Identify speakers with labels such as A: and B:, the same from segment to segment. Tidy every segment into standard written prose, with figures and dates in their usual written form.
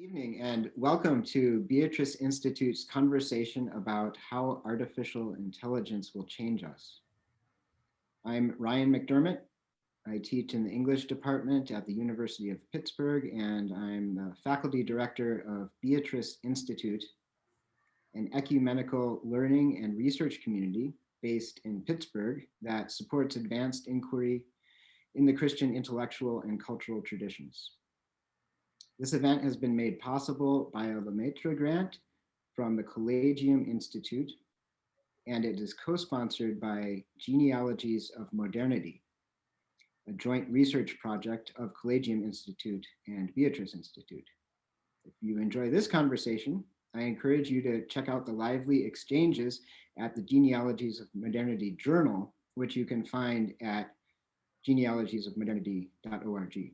A: Evening and welcome to Beatrice Institute's conversation about how artificial intelligence will change us. I'm Ryan McDermott. I teach in the English department at the University of Pittsburgh, and I'm the faculty director of Beatrice Institute, an ecumenical learning and research community based in Pittsburgh that supports advanced inquiry in the Christian intellectual and cultural traditions. This event has been made possible by a Lemaitre grant from the Collegium Institute, and it is co-sponsored by Genealogies of Modernity, a joint research project of Collegium Institute and Beatrice Institute. If you enjoy this conversation, I encourage you to check out the lively exchanges at the Genealogies of Modernity journal, which you can find at genealogiesofmodernity.org.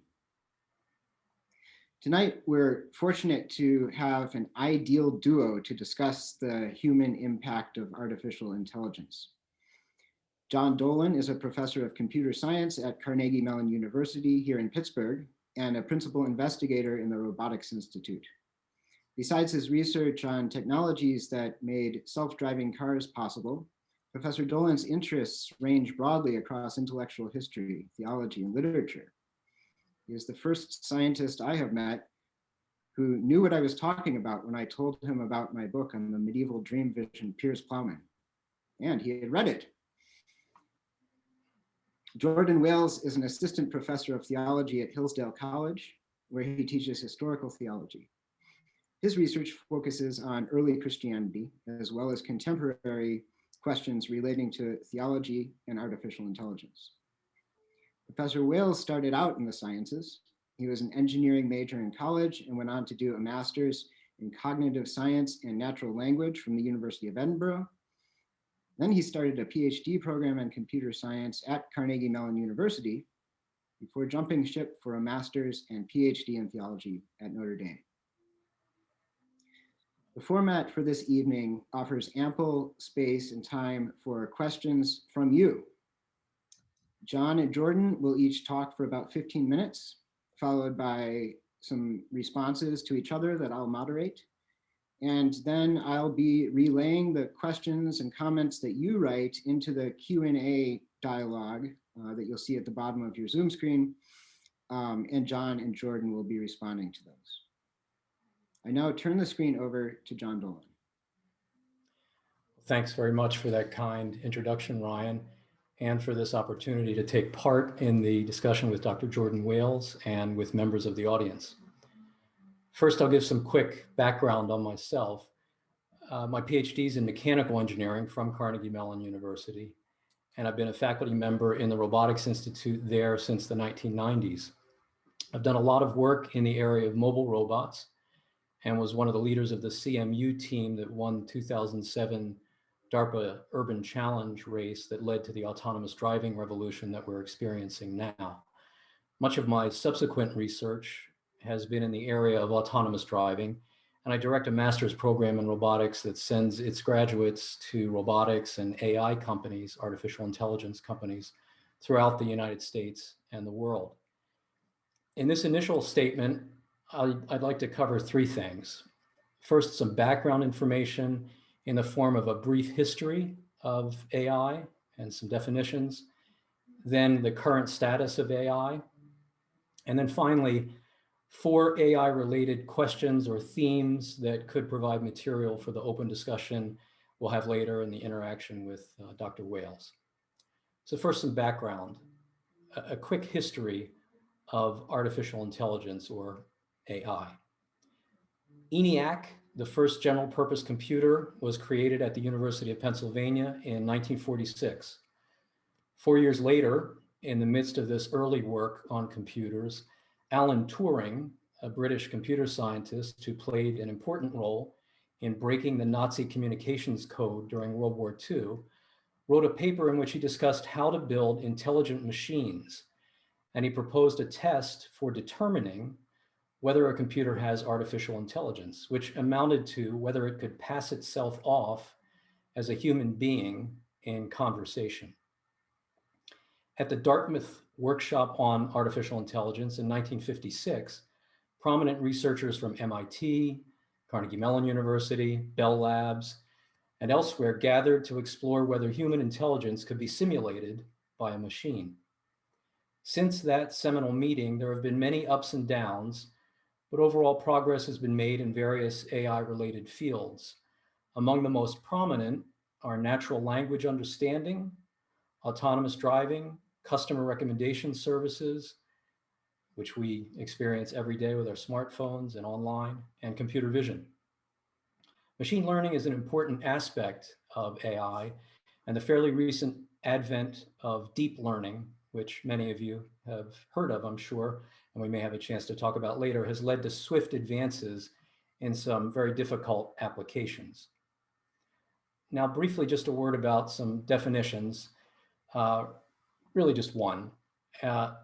A: Tonight, we're fortunate to have an ideal duo to discuss the human impact of artificial intelligence. John Dolan is a professor of computer science at Carnegie Mellon University here in Pittsburgh and a principal investigator in the Robotics Institute. Besides his research on technologies that made self-driving cars possible, Professor Dolan's interests range broadly across intellectual history, theology, and literature. He is the first scientist I have met who knew what I was talking about when I told him about my book on the medieval dream vision, Piers Plowman, and he had read it. Jordan Wales is an assistant professor of theology at Hillsdale College, where he teaches historical theology. His research focuses on early Christianity, as well as contemporary questions relating to theology and artificial intelligence. Professor Wales started out in the sciences. He was an engineering major in college and went on to do a master's in cognitive science and natural language from the University of Edinburgh. Then he started a PhD program in computer science at Carnegie Mellon University before jumping ship for a master's and PhD in theology at Notre Dame. The format for this evening offers ample space and time for questions from you. John and Jordan will each talk for about 15 minutes, followed by some responses to each other that I'll moderate. And then I'll be relaying the questions and comments that you write into the Q&A dialogue that you'll see at the bottom of your Zoom screen. And John and Jordan will be responding to those. I now turn the screen over to John Dolan.
B: Thanks very much for that kind introduction, Ryan, and for this opportunity to take part in the discussion with Dr. Jordan Wales and with members of the audience. First, I'll give some quick background on myself. My PhD is in mechanical engineering from Carnegie Mellon University, and I've been a faculty member in the Robotics Institute there since the 1990s. I've done a lot of work in the area of mobile robots and was one of the leaders of the CMU team that won 2007 DARPA Urban Challenge race that led to the autonomous driving revolution that we're experiencing now. Much of my subsequent research has been in the area of autonomous driving, and I direct a master's program in robotics that sends its graduates to robotics and AI companies, artificial intelligence companies, throughout the United States and the world. In this initial statement, I'd like to cover three things. First, some background information in the form of a brief history of AI and some definitions, then the current status of AI, and then finally, 4 AI-related questions or themes that could provide material for the open discussion we'll have later in the interaction with Dr. Wales. So first, some background, a quick history of artificial intelligence or AI. ENIAC, the first general purpose computer, was created at the University of Pennsylvania in 1946. 4 years later, in the midst of this early work on computers, Alan Turing, a British computer scientist who played an important role in breaking the Nazi communications code during World War II, wrote a paper in which he discussed how to build intelligent machines. And he proposed a test for determining whether a computer has artificial intelligence, which amounted to whether it could pass itself off as a human being in conversation. At the Dartmouth Workshop on Artificial Intelligence in 1956, prominent researchers from MIT, Carnegie Mellon University, Bell Labs, and elsewhere gathered to explore whether human intelligence could be simulated by a machine. Since that seminal meeting, there have been many ups and downs, but overall progress has been made in various AI-related fields. Among the most prominent are natural language understanding, autonomous driving, customer recommendation services, which we experience every day with our smartphones and online, and computer vision. Machine learning is an important aspect of AI, and the fairly recent advent of deep learning, which many of you have heard of, I'm sure, and we may have a chance to talk about later, has led to swift advances in some very difficult applications. Now, briefly, just a word about some definitions, really just one.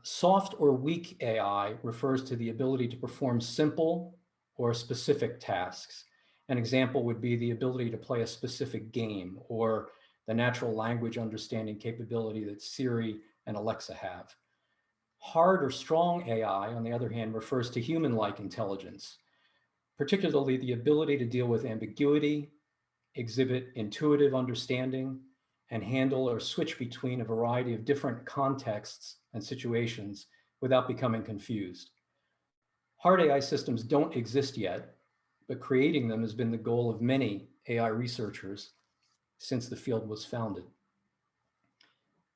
B: Soft or weak AI refers to the ability to perform simple or specific tasks. An example would be the ability to play a specific game, or the natural language understanding capability that Siri and Alexa have. Hard or strong AI, on the other hand, refers to human-like intelligence, particularly the ability to deal with ambiguity, exhibit intuitive understanding, and handle or switch between a variety of different contexts and situations without becoming confused. Hard AI systems don't exist yet, but creating them has been the goal of many AI researchers since the field was founded.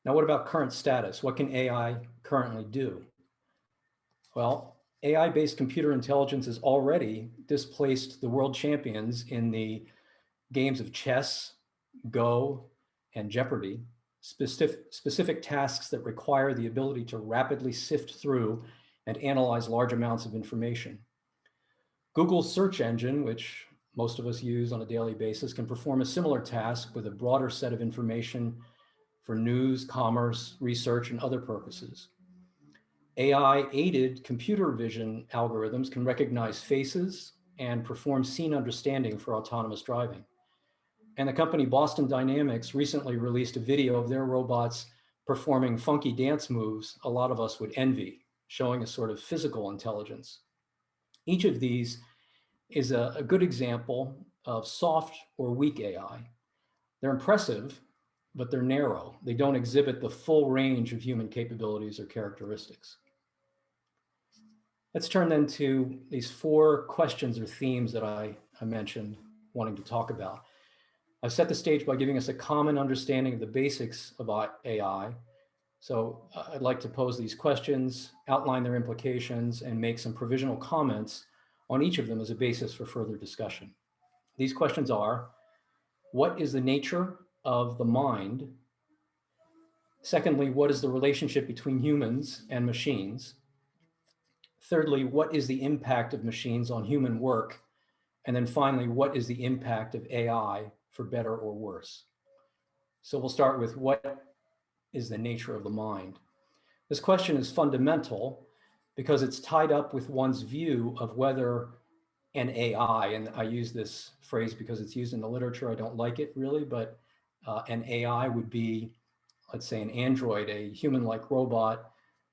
B: Now, what about current status? What can AI currently do? Well, AI-based computer intelligence has already displaced the world champions in the games of chess, Go, and Jeopardy, specific tasks that require the ability to rapidly sift through and analyze large amounts of information. Google's search engine, which most of us use on a daily basis, can perform a similar task with a broader set of information for news, commerce, research, and other purposes. AI-aided computer vision algorithms can recognize faces and perform scene understanding for autonomous driving. And the company Boston Dynamics recently released a video of their robots performing funky dance moves a lot of us would envy, showing a sort of physical intelligence. Each of these is a good example of soft or weak AI. They're impressive, but they're narrow. They don't exhibit the full range of human capabilities or characteristics. Let's turn then to these 4 questions or themes that I mentioned wanting to talk about. I've set the stage by giving us a common understanding of the basics of AI. So I'd like to pose these questions, outline their implications, and make some provisional comments on each of them as a basis for further discussion. These questions are: what is the nature of the mind? Secondly, what is the relationship between humans and machines? Thirdly, what is the impact of machines on human work? And then finally, what is the impact of AI for better or worse? So we'll start with what is the nature of the mind? This question is fundamental because it's tied up with one's view of whether an AI, and I use this phrase because it's used in the literature, I don't like it really, but an AI would be, let's say, an android, a human-like robot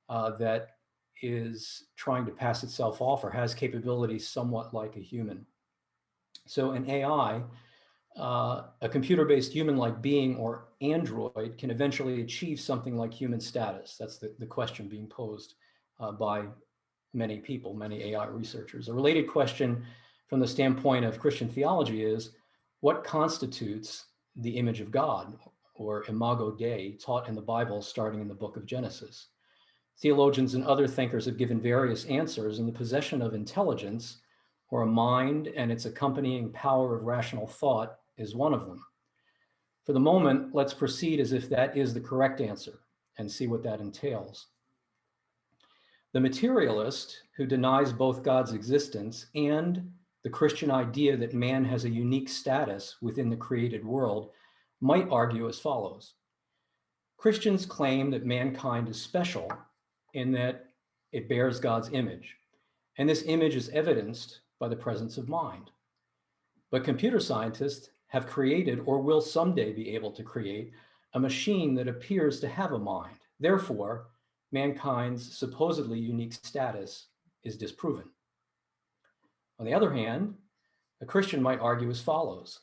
B: that is trying to pass itself off or has capabilities somewhat like a human. So an AI, a computer-based human-like being or android, can eventually achieve something like human status. That's the question being posed by many people, many AI researchers. A related question from the standpoint of Christian theology is, what constitutes the image of God, or imago Dei, taught in the Bible starting in the book of Genesis? Theologians and other thinkers have given various answers, and the possession of intelligence, or a mind and its accompanying power of rational thought, is one of them. For the moment, let's proceed as if that is the correct answer and see what that entails. The materialist, who denies both God's existence and the Christian idea that man has a unique status within the created world, might argue as follows. Christians claim that mankind is special in that it bears God's image, and this image is evidenced by the presence of mind. But computer scientists have created, or will someday be able to create, a machine that appears to have a mind. Therefore, mankind's supposedly unique status is disproven. On the other hand, a Christian might argue as follows.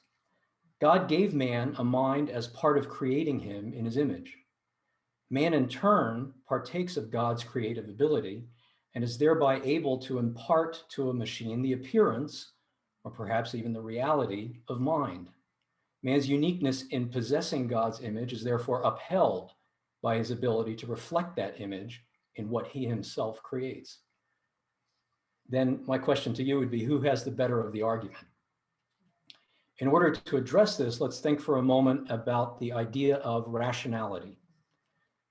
B: God gave man a mind as part of creating him in his image. Man in turn partakes of God's creative ability and is thereby able to impart to a machine the appearance, or perhaps even the reality, of mind. Man's uniqueness in possessing God's image is therefore upheld by his ability to reflect that image in what he himself creates. Then my question to you would be, who has the better of the argument? In order to address this, let's think for a moment about the idea of rationality.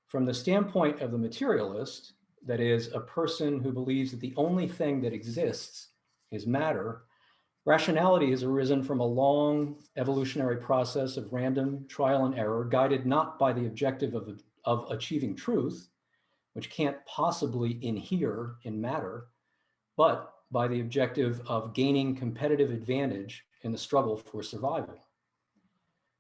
B: From the standpoint of the materialist, that is, a person who believes that the only thing that exists is matter, rationality has arisen from a long evolutionary process of random trial and error, guided not by the objective of achieving truth, which can't possibly inhere in matter, but by the objective of gaining competitive advantage in the struggle for survival.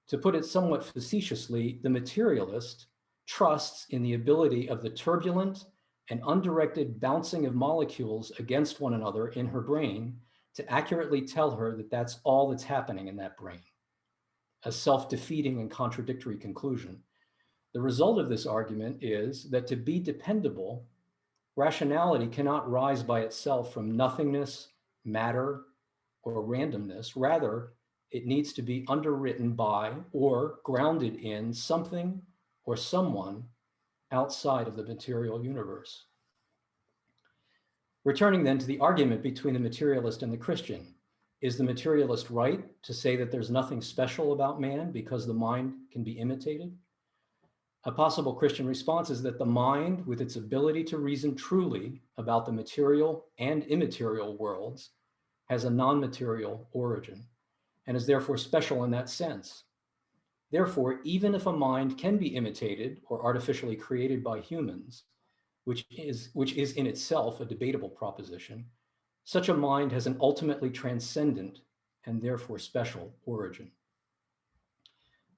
B: To put it somewhat facetiously, the materialist trusts in the ability of the turbulent and undirected bouncing of molecules against one another in her brain to accurately tell her that that's all that's happening in that brain, a self-defeating and contradictory conclusion. The result of this argument is that to be dependable, rationality cannot rise by itself from nothingness, matter, or randomness. Rather, it needs to be underwritten by or grounded in something or someone outside of the material universe. Returning then to the argument between the materialist and the Christian, is the materialist right to say that there's nothing special about man because the mind can be imitated? A possible Christian response is that the mind, with its ability to reason truly about the material and immaterial worlds, has a non-material origin and is therefore special in that sense. Therefore, even if a mind can be imitated or artificially created by humans, which is in itself a debatable proposition, such a mind has an ultimately transcendent and therefore special origin.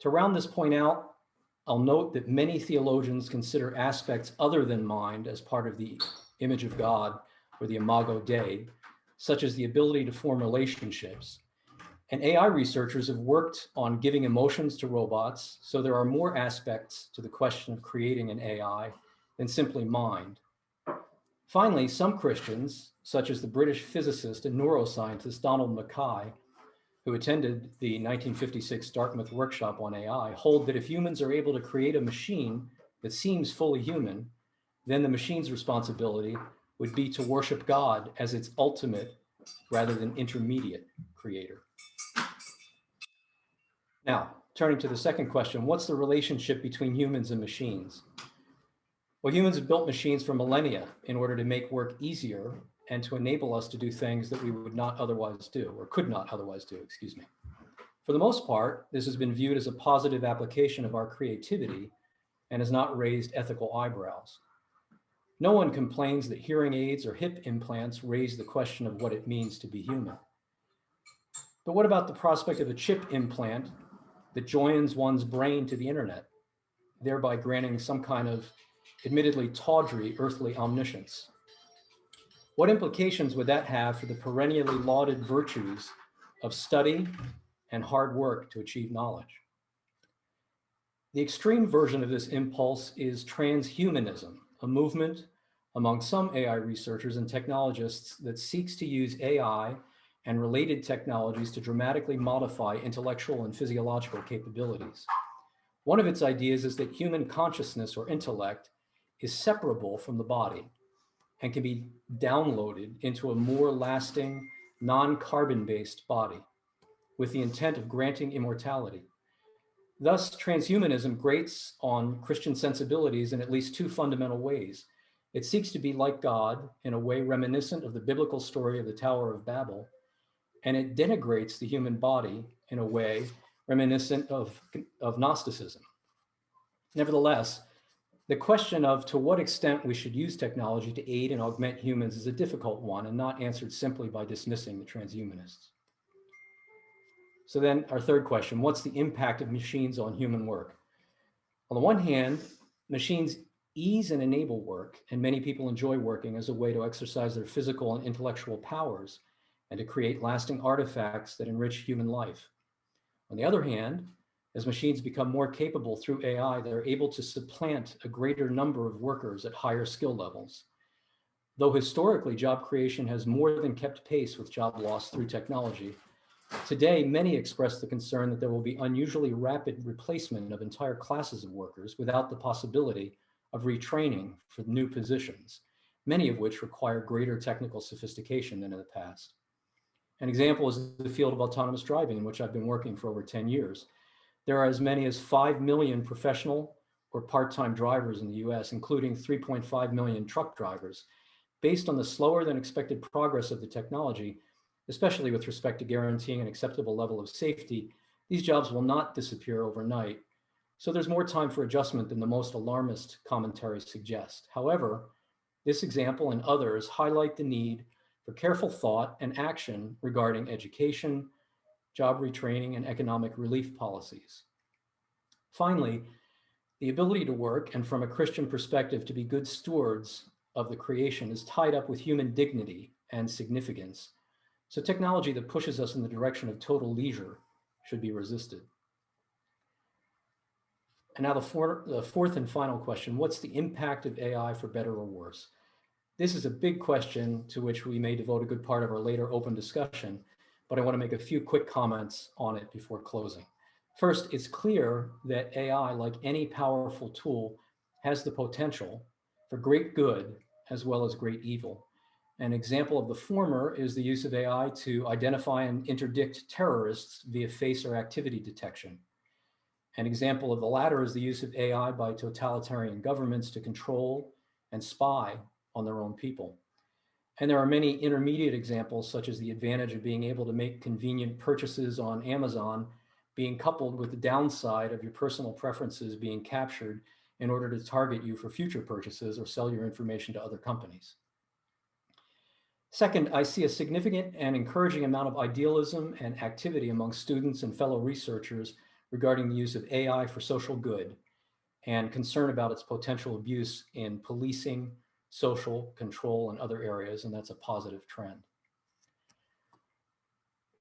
B: To round this point out, I'll note that many theologians consider aspects other than mind as part of the image of God or the imago Dei, such as the ability to form relationships. And AI researchers have worked on giving emotions to robots, so there are more aspects to the question of creating an AI than simply mind. Finally, some Christians, such as the British physicist and neuroscientist Donald Mackay, who attended the 1956 Dartmouth workshop on AI, hold that if humans are able to create a machine that seems fully human, then the machine's responsibility would be to worship God as its ultimate rather than intermediate creator. Now, turning to the second question, what's the relationship between humans and machines? Well, humans have built machines for millennia in order to make work easier and to enable us to do things that we would not otherwise do, or could not otherwise do, excuse me. For the most part, this has been viewed as a positive application of our creativity and has not raised ethical eyebrows. No one complains that hearing aids or hip implants raise the question of what it means to be human. But what about the prospect of a chip implant that joins one's brain to the internet, thereby granting some kind of admittedly tawdry earthly omniscience? What implications would that have for the perennially lauded virtues of study and hard work to achieve knowledge? The extreme version of this impulse is transhumanism, a movement among some AI researchers and technologists that seeks to use AI and related technologies to dramatically modify intellectual and physiological capabilities. One of its ideas is that human consciousness or intellect is separable from the body and can be downloaded into a more lasting, non-carbon-based body with the intent of granting immortality. Thus, transhumanism grates on Christian sensibilities in at least two fundamental ways. It seeks to be like God in a way reminiscent of the biblical story of the Tower of Babel, and it denigrates the human body in a way reminiscent of Gnosticism. Nevertheless, the question of to what extent we should use technology to aid and augment humans is a difficult one and not answered simply by dismissing the transhumanists. So then our third question, what's the impact of machines on human work? On the one hand, machines ease and enable work, and many people enjoy working as a way to exercise their physical and intellectual powers. and to create lasting artifacts that enrich human life. On the other hand, as machines become more capable through AI, they're able to supplant a greater number of workers at higher skill levels. Though historically, job creation has more than kept pace with job loss through technology, today, many express the concern that there will be unusually rapid replacement of entire classes of workers without the possibility of retraining for new positions, many of which require greater technical sophistication than in the past. An example is the field of autonomous driving, in which I've been working for over 10 years. There are as many as 5 million professional or part-time drivers in the US, including 3.5 million truck drivers. Based on the slower than expected progress of the technology, especially with respect to guaranteeing an acceptable level of safety, these jobs will not disappear overnight. So there's more time for adjustment than the most alarmist commentaries suggest. However, this example and others highlight the need for careful thought and action regarding education, job retraining, and economic relief policies. Finally, the ability to work, and from a Christian perspective, to be good stewards of the creation, is tied up with human dignity and significance. So technology that pushes us in the direction of total leisure should be resisted. And now the fourth and final question: what's the impact of AI for better or worse? This is a big question to which we may devote a good part of our later open discussion, but I want to make a few quick comments on it before closing. First, it's clear that AI, like any powerful tool, has the potential for great good as well as great evil. An example of the former is the use of AI to identify and interdict terrorists via face or activity detection. An example of the latter is the use of AI by totalitarian governments to control and spy on their own people. And there are many intermediate examples, such as the advantage of being able to make convenient purchases on Amazon being coupled with the downside of your personal preferences being captured in order to target you for future purchases or sell your information to other companies. Second, I see a significant and encouraging amount of idealism and activity among students and fellow researchers regarding the use of AI for social good and concern about its potential abuse in policing, social control, and other areas, and that's a positive trend.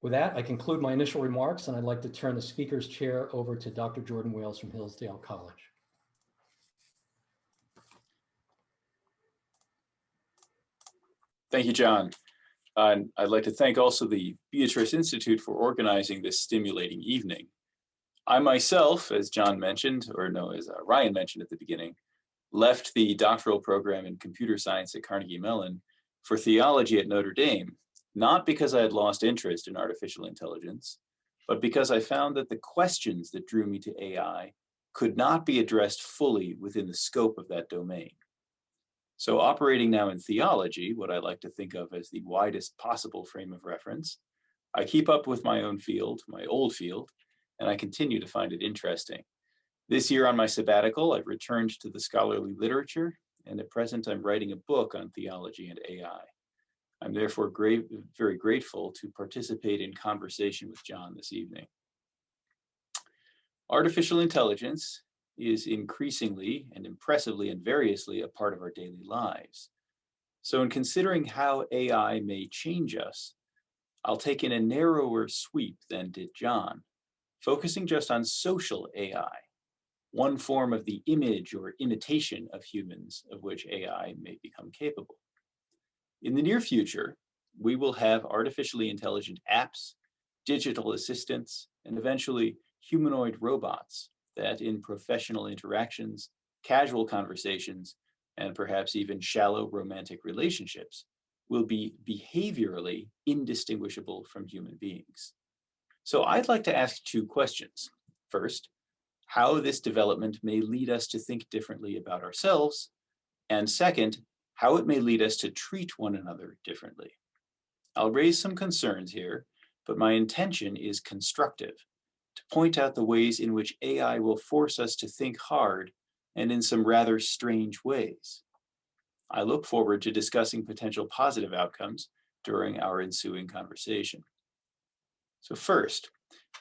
B: With that, I conclude my initial remarks, and I'd like to turn the speaker's chair over to Dr. Jordan Wales from Hillsdale College.
C: Thank you, John. And I'd like to thank also the Beatrice Institute for organizing this stimulating evening. I myself, as John mentioned, or no, as Ryan mentioned at the beginning, left the doctoral program in computer science at Carnegie Mellon for theology at Notre Dame, not because I had lost interest in artificial intelligence, but because I found that the questions that drew me to AI could not be addressed fully within the scope of that domain. So operating now in theology, what I like to think of as the widest possible frame of reference, I keep up with my own field, my old field, and I continue to find it interesting. This year on my sabbatical, I've returned to the scholarly literature, and at present I'm writing a book on theology and AI. I'm therefore very grateful to participate in conversation with John this evening. Artificial intelligence is increasingly and impressively and variously a part of our daily lives. So in considering how AI may change us, I'll take in a narrower sweep than did John, focusing just on social AI, one form of the image or imitation of humans of which AI may become capable. In the near future, we will have artificially intelligent apps, digital assistants, and eventually humanoid robots that in professional interactions, casual conversations, and perhaps even shallow romantic relationships will be behaviorally indistinguishable from human beings. So I'd like to ask two questions. First, how this development may lead us to think differently about ourselves, and second, how it may lead us to treat one another differently. I'll raise some concerns here, but my intention is constructive, to point out the ways in which AI will force us to think hard and in some rather strange ways. I look forward to discussing potential positive outcomes during our ensuing conversation. So first,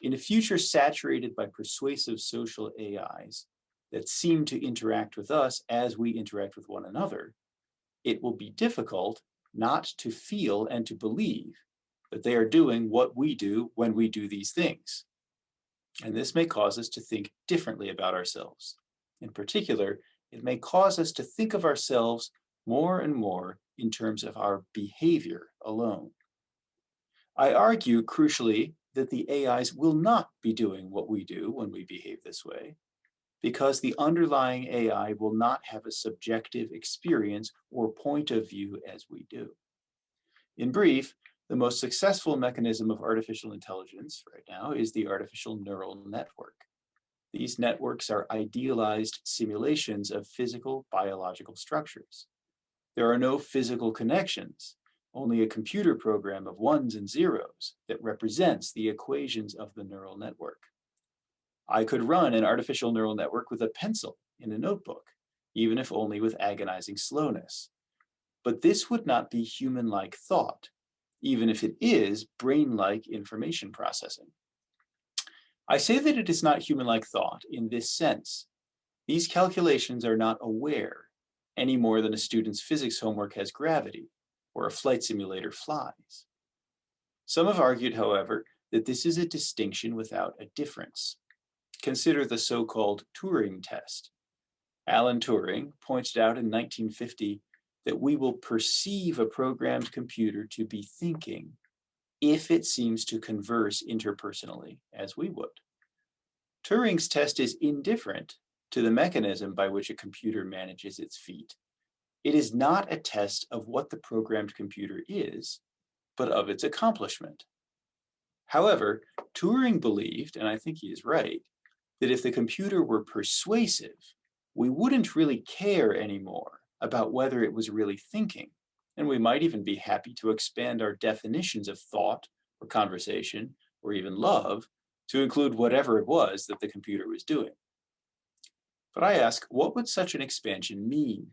C: in a future saturated by persuasive social AIs that seem to interact with us as we interact with one another, it will be difficult not to feel and to believe that they are doing what we do when we do these things. And this may cause us to think differently about ourselves. In particular, it may cause us to think of ourselves more and more in terms of our behavior alone. I argue, crucially, that the AIs will not be doing what we do when we behave this way, because the underlying AI will not have a subjective experience or point of view as we do. In brief, the most successful mechanism of artificial intelligence right now is the artificial neural network. These networks are idealized simulations of physical biological structures. There are no physical connections, only a computer program of ones and zeros that represents the equations of the neural network. I could run an artificial neural network with a pencil in a notebook, even if only with agonizing slowness. But this would not be human-like thought, even if it is brain-like information processing. I say that it is not human-like thought in this sense. These calculations are not aware any more than a student's physics homework has gravity or a flight simulator flies. Some have argued, however, that this is a distinction without a difference. Consider the so-called Turing test. Alan Turing pointed out in 1950 that we will perceive a programmed computer to be thinking if it seems to converse interpersonally as we would. Turing's test is indifferent to the mechanism by which a computer manages its feat. It is not a test of what the programmed computer is, but of its accomplishment. However, Turing believed, and I think he is right, that if the computer were persuasive, we wouldn't really care anymore about whether it was really thinking, and we might even be happy to expand our definitions of thought or conversation or even love to include whatever it was that the computer was doing. But I ask, what would such an expansion mean?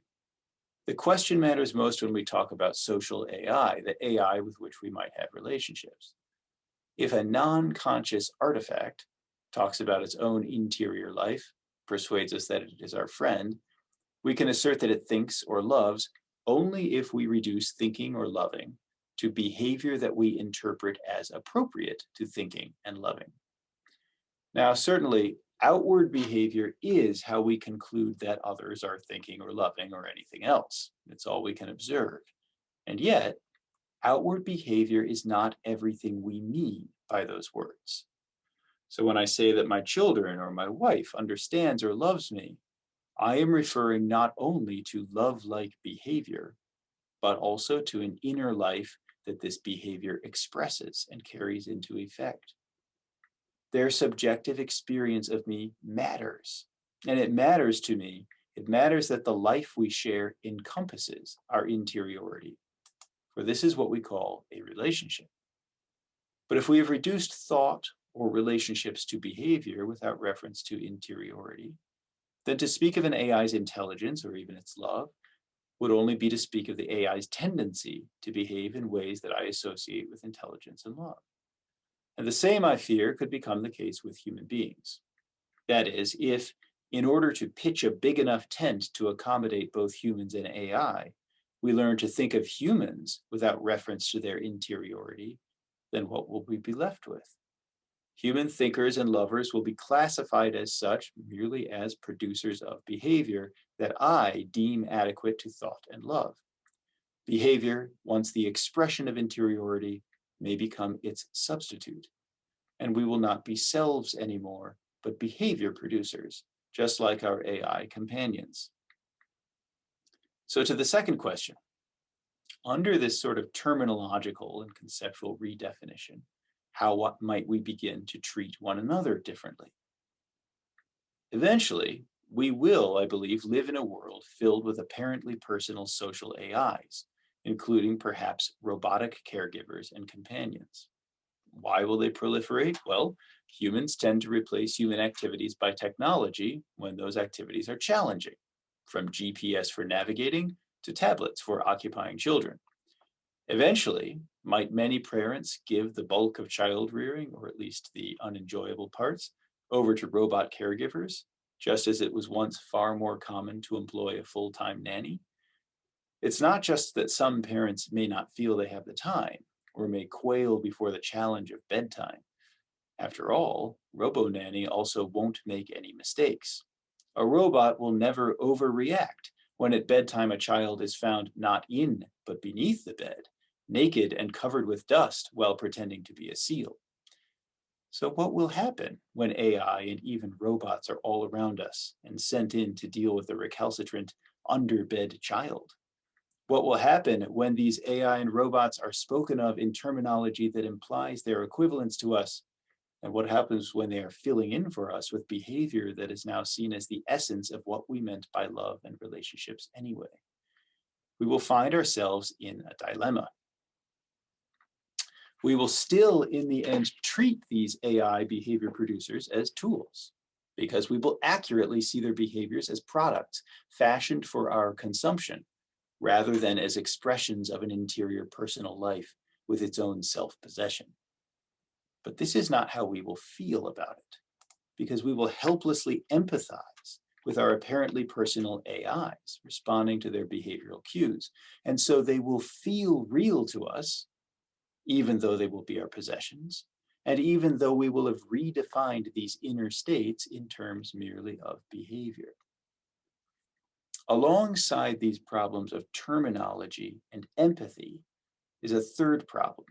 C: The question matters most when we talk about social AI, the AI with which we might have relationships. If a non-conscious artifact talks about its own interior life, persuades us that it is our friend, we can assert that it thinks or loves only if we reduce thinking or loving to behavior that we interpret as appropriate to thinking and loving. Now, certainly, outward behavior is how we conclude that others are thinking or loving or anything else. It's all we can observe. And yet, outward behavior is not everything we mean by those words. So when I say that my children or my wife understands or loves me, I am referring not only to love-like behavior, but also to an inner life that this behavior expresses and carries into effect. Their subjective experience of me matters, and it matters to me. It matters that the life we share encompasses our interiority, for this is what we call a relationship. But if we have reduced thought or relationships to behavior without reference to interiority, then to speak of an AI's intelligence or even its love would only be to speak of the AI's tendency to behave in ways that I associate with intelligence and love. And the same, I fear, could become the case with human beings. That is, if, in order to pitch a big enough tent to accommodate both humans and AI, we learn to think of humans without reference to their interiority, then what will we be left with? Human thinkers and lovers will be classified as such merely as producers of behavior that I deem adequate to thought and love. Behavior, once the expression of interiority, may become its substitute. And we will not be selves anymore, but behavior producers, just like our AI companions. So to the second question, under this sort of terminological and conceptual redefinition, how might we begin to treat one another differently? Eventually, we will, I believe, live in a world filled with apparently personal social AIs, including perhaps robotic caregivers and companions. Why will they proliferate? Well, humans tend to replace human activities by technology when those activities are challenging, from GPS for navigating to tablets for occupying children. Eventually, might many parents give the bulk of child rearing, or at least the unenjoyable parts, over to robot caregivers, just as it was once far more common to employ a full-time nanny? It's not just that some parents may not feel they have the time, or may quail before the challenge of bedtime. After all, RoboNanny also won't make any mistakes. A robot will never overreact when at bedtime a child is found not in, but beneath the bed, naked and covered with dust while pretending to be a seal. So what will happen when AI and even robots are all around us and sent in to deal with a recalcitrant underbed child? What will happen when these AI and robots are spoken of in terminology that implies their equivalence to us? And what happens when they are filling in for us with behavior that is now seen as the essence of what we meant by love and relationships anyway? We will find ourselves in a dilemma. We will still, in the end, treat these AI behavior producers as tools, because we will accurately see their behaviors as products fashioned for our consumption, rather than as expressions of an interior personal life with its own self-possession. But this is not how we will feel about it, because we will helplessly empathize with our apparently personal AIs responding to their behavioral cues. And so they will feel real to us, even though they will be our possessions, and even though we will have redefined these inner states in terms merely of behavior. Alongside these problems of terminology and empathy is a third problem: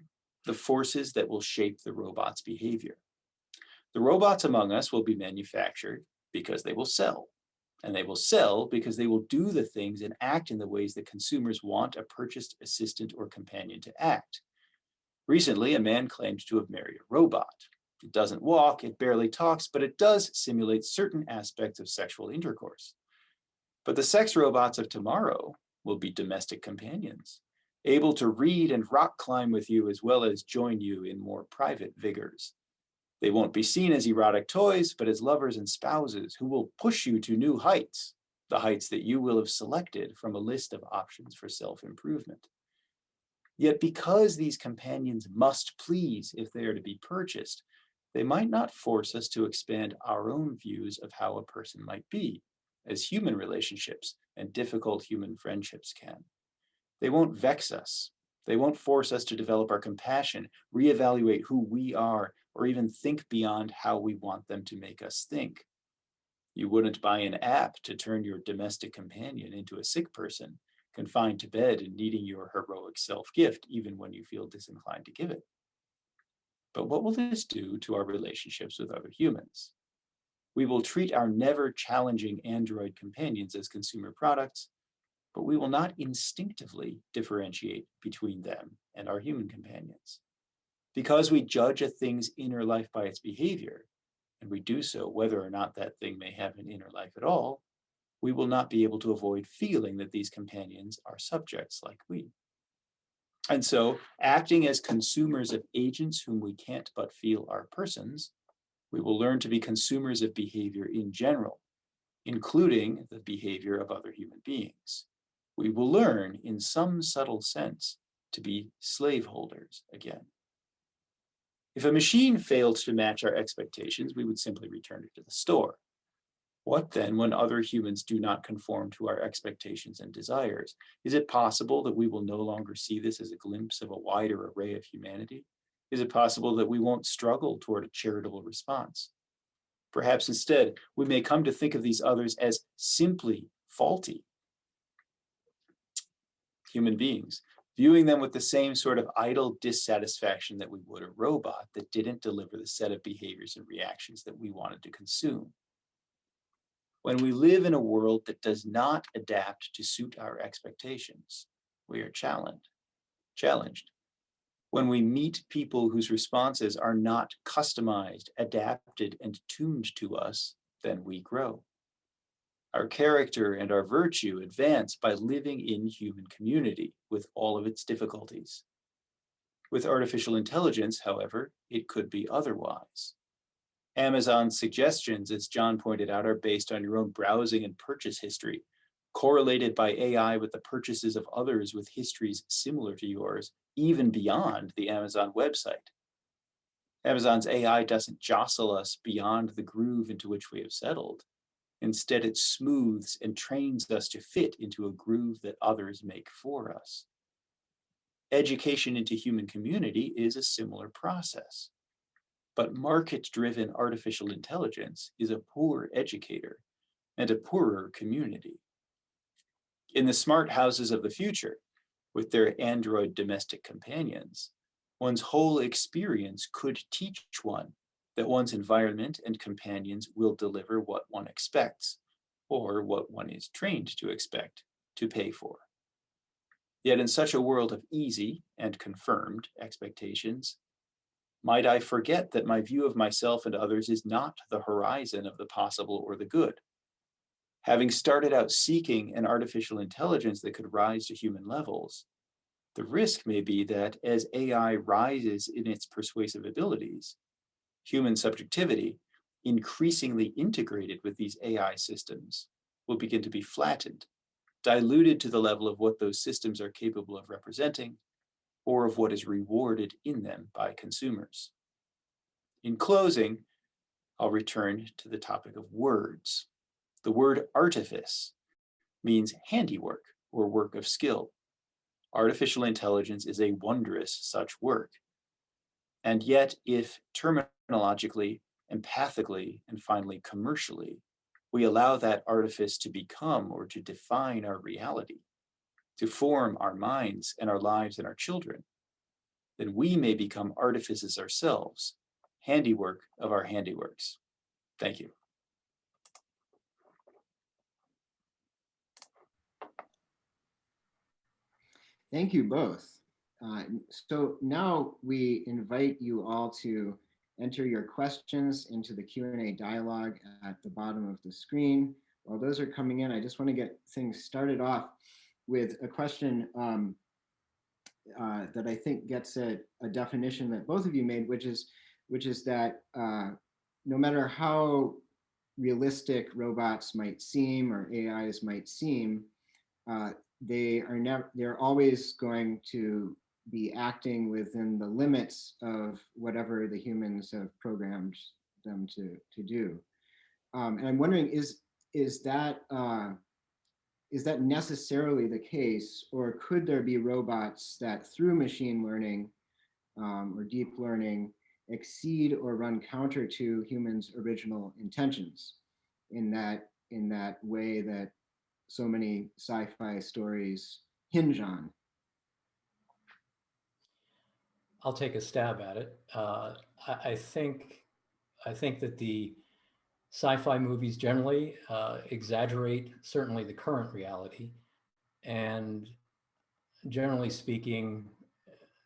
C: the forces that will shape the robot's behavior. The robots among us will be manufactured because they will sell. And they will sell because they will do the things and act in the ways that consumers want a purchased assistant or companion to act. Recently, a man claimed to have married a robot. It doesn't walk, it barely talks, but it does simulate certain aspects of sexual intercourse. But the sex robots of tomorrow will be domestic companions, able to read and rock climb with you as well as join you in more private vigors. They won't be seen as erotic toys, but as lovers and spouses who will push you to new heights, the heights that you will have selected from a list of options for self-improvement. Yet because these companions must please if they are to be purchased, they might not force us to expand our own views of how a person might be, as human relationships and difficult human friendships can. They won't vex us. They won't force us to develop our compassion, reevaluate who we are, or even think beyond how we want them to make us think. You wouldn't buy an app to turn your domestic companion into a sick person, confined to bed and needing your heroic self-gift, even when you feel disinclined to give it. But what will this do to our relationships with other humans? We will treat our never challenging android companions as consumer products, but we will not instinctively differentiate between them and our human companions. Because we judge a thing's inner life by its behavior, and we do so whether or not that thing may have an inner life at all, we will not be able to avoid feeling that these companions are subjects like we. And so, acting as consumers of agents whom we can't but feel are persons, we will learn to be consumers of behavior in general, including the behavior of other human beings. We will learn, in some subtle sense, to be slaveholders again. If a machine failed to match our expectations, we would simply return it to the store. What then when other humans do not conform to our expectations and desires? Is it possible that we will no longer see this as a glimpse of a wider array of humanity? Is it possible that we won't struggle toward a charitable response? Perhaps instead, we may come to think of these others as simply faulty human beings, viewing them with the same sort of idle dissatisfaction that we would a robot that didn't deliver the set of behaviors and reactions that we wanted to consume. When we live in a world that does not adapt to suit our expectations, we are challenged. When we meet people whose responses are not customized, adapted, and tuned to us, then we grow. Our character and our virtue advance by living in human community with all of its difficulties. With artificial intelligence, however, it could be otherwise. Amazon's suggestions, as John pointed out, are based on your own browsing and purchase history, correlated by AI with the purchases of others with histories similar to yours, even beyond the Amazon website. Amazon's AI doesn't jostle us beyond the groove into which we have settled. Instead, it smooths and trains us to fit into a groove that others make for us. Education into human community is a similar process. But market-driven artificial intelligence is a poor educator and a poorer community. In the smart houses of the future, with their android domestic companions, one's whole experience could teach one that one's environment and companions will deliver what one expects, or what one is trained to expect, to pay for. Yet in such a world of easy and confirmed expectations, might I forget that my view of myself and others is not the horizon of the possible or the good? Having started out seeking an artificial intelligence that could rise to human levels, the risk may be that as AI rises in its persuasive abilities, human subjectivity, increasingly integrated with these AI systems, will begin to be flattened, diluted to the level of what those systems are capable of representing, or of what is rewarded in them by consumers. In closing, I'll return to the topic of words. The word artifice means handiwork or work of skill. Artificial intelligence is a wondrous such work. And yet, if terminologically, empathically, and finally commercially, we allow that artifice to become or to define our reality, to form our minds and our lives and our children, then we may become artifices ourselves, handiwork of our handiworks. Thank you.
A: Thank you both. So now we invite you all to enter your questions into the Q&A dialogue at the bottom of the screen. While those are coming in, I just want to get things started off with a question that I think gets a definition that both of you made, which is that no matter how realistic robots might seem or AIs might seem, they're always going to be acting within the limits of whatever the humans have programmed them to do. And I'm wondering, is that necessarily the case, or could there be robots that through machine learning or deep learning exceed or run counter to humans' original intentions in that way that so many sci-fi stories hinge on?
B: I'll take a stab at it. I think that the sci-fi movies generally exaggerate certainly the current reality, and generally speaking,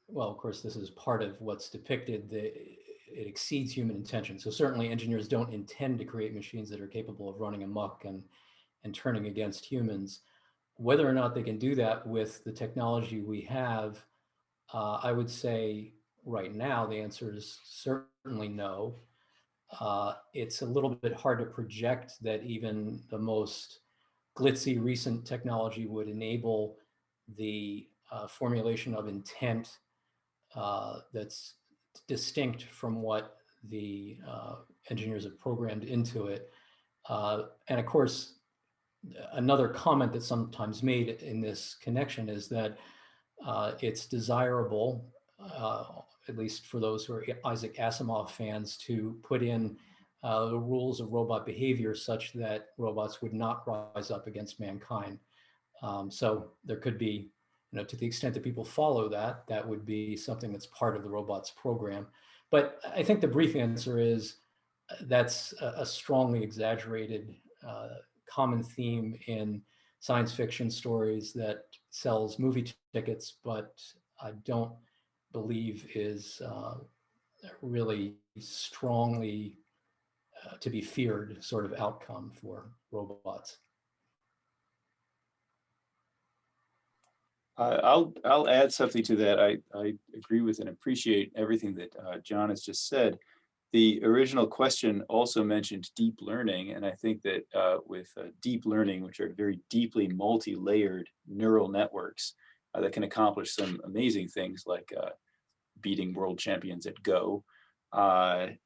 B: well, of course, this is part of what's depicted. It exceeds human intention. So certainly, engineers don't intend to create machines that are capable of running amok and turning against humans. Whether or not they can do that with the technology we have, I would say right now the answer is certainly no. It's a little bit hard to project that even the most glitzy recent technology would enable the formulation of intent that's distinct from what the engineers have programmed into it. And of course, another comment that's sometimes made in this connection is that it's desirable, at least for those who are Isaac Asimov fans, to put in the rules of robot behavior such that robots would not rise up against mankind. So there could be, to the extent that people follow that, that would be something that's part of the robots program. But I think the brief answer is that's a strongly exaggerated common theme in science fiction stories that sells movie tickets, but I don't believe is really strongly to be feared sort of outcome for robots.
C: I'll add something to that. I agree with and appreciate everything that John has just said. The original question also mentioned deep learning, and I think that with deep learning, which are very deeply multi-layered neural networks that can accomplish some amazing things like beating world champions at Go and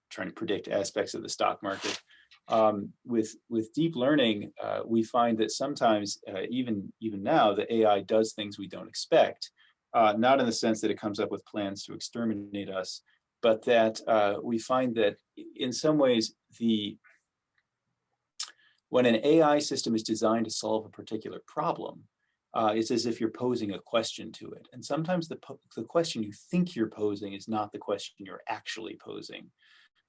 C: trying to predict aspects of the stock market, With deep learning, we find that sometimes, even now, the AI does things we don't expect, not in the sense that it comes up with plans to exterminate us, but that we find that in some ways, when an AI system is designed to solve a particular problem, it's as if you're posing a question to it. And sometimes the question you think you're posing is not the question you're actually posing.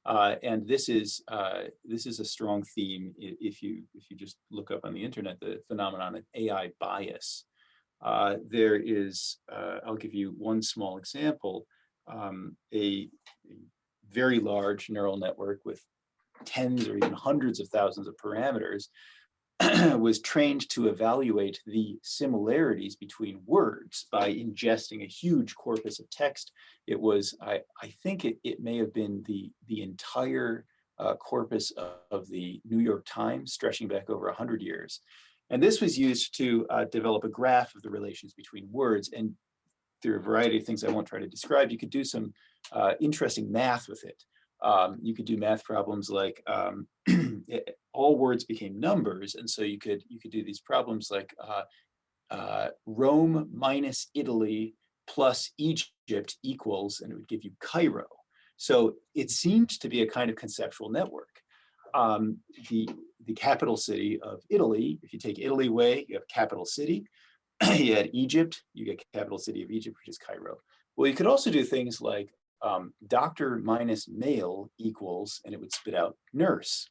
C: And this is a strong theme if you just look up on the internet, the phenomenon of AI bias. There is, I'll give you one small example, a very large neural network with tens or even hundreds of thousands of parameters was trained to evaluate the similarities between words by ingesting a huge corpus of text. It was, I think it may have been the entire corpus of the New York Times, stretching back over 100 years. And this was used to develop a graph of the relations between words. And through a variety of things I won't try to describe, you could do some interesting math with it. You could do math problems like all words became numbers, and so you could do these problems like Rome minus Italy plus Egypt equals, and it would give you Cairo. So it seemed to be a kind of conceptual network. The capital city of Italy, if you take Italy away, you have capital city. You had Egypt, you get capital city of Egypt, which is Cairo. Well, you could also do things like doctor minus male equals, and it would spit out nurse.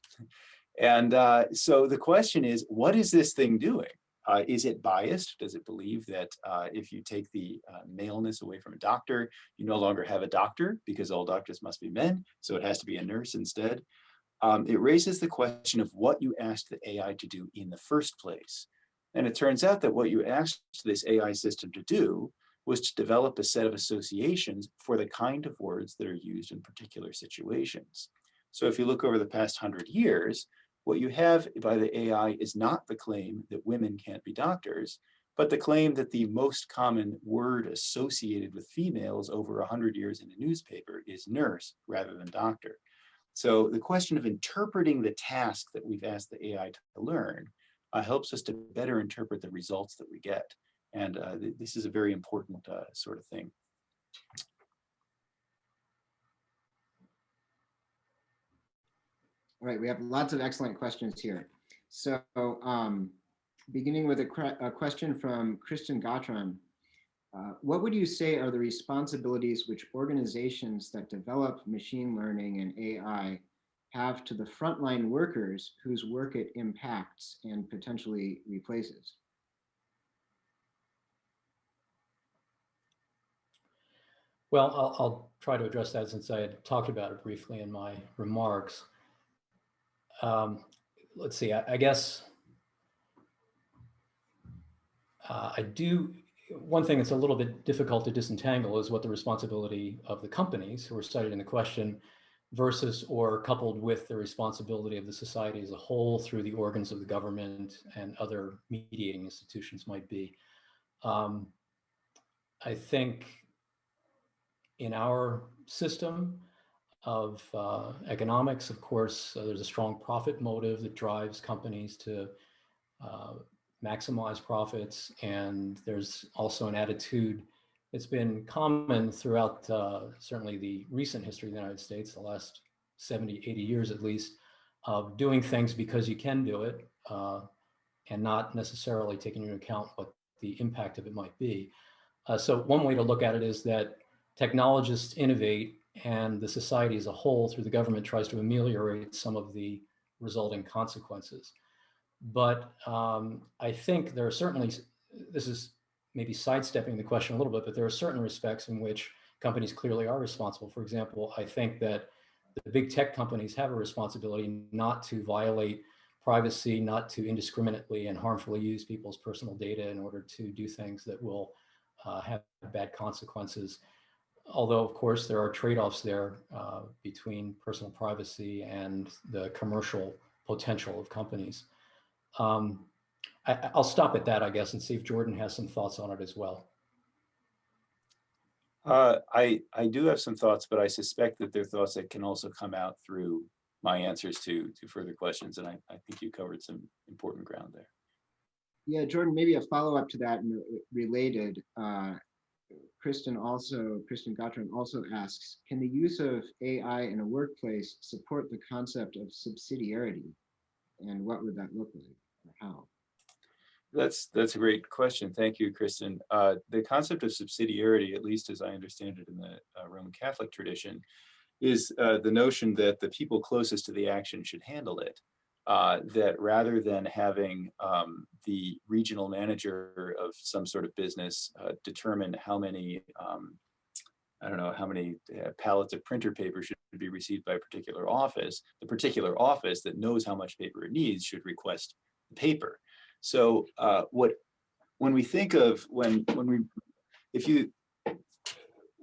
C: And so the question is, what is this thing doing? Is it biased? Does it believe that if you take the maleness away from a doctor, you no longer have a doctor because all doctors must be men, so it has to be a nurse instead? It raises the question of what you asked the AI to do in the first place. And it turns out that what you asked this AI system to do was to develop a set of associations for the kind of words that are used in particular situations. So if you look over the past 100 years, what you have by the AI is not the claim that women can't be doctors, but the claim that the most common word associated with females over 100 years in a newspaper is nurse rather than doctor. So the question of interpreting the task that we've asked the AI to learn helps us to better interpret the results that we get. And this is a very important sort of thing.
A: All right, we have lots of excellent questions here. So beginning with a question from Kristen Gautran. What would you say are the responsibilities which organizations that develop machine learning and AI have to the frontline workers whose work it impacts and potentially replaces?
B: Well, I'll try to address that since I had talked about it briefly in my remarks. Let's see, I guess one thing that's a little bit difficult to disentangle is what the responsibility of the companies who are cited in the question versus or coupled with the responsibility of the society as a whole through the organs of the government and other mediating institutions might be. I think in our system of economics, of course, there's a strong profit motive that drives companies to maximize profits. And there's also an attitude that's been common throughout certainly the recent history of the United States, the last 70, 80 years at least, of doing things because you can do it and not necessarily taking into account what the impact of it might be. So one way to look at it is that technologists innovate and the society as a whole through the government tries to ameliorate some of the resulting consequences. But I think there are certainly, this is maybe sidestepping the question a little bit, but there are certain respects in which companies clearly are responsible. For example, I think that the big tech companies have a responsibility not to violate privacy, not to indiscriminately and harmfully use people's personal data in order to do things that will have bad consequences. Although, of course, there are trade-offs there between personal privacy and the commercial potential of companies. I'll stop at that, I guess, and see if Jordan has some thoughts on it as well.
C: I do have some thoughts, but I suspect that they're thoughts that can also come out through my answers to further questions, and I think you covered some important ground there.
A: Yeah, Jordan, maybe a follow-up to that and related. Kristen Gottran also asks, can the use of AI in a workplace support the concept of subsidiarity? And what would that look like, or how?
C: That's a great question. Thank you, Kristen. The concept of subsidiarity, at least as I understand it in the Roman Catholic tradition, is the notion that the people closest to the action should handle it. That rather than having the regional manager of some sort of business determine how many, I don't know, how many pallets of printer paper should be received by a particular office, the particular office that knows how much paper it needs should request the paper. So when we think of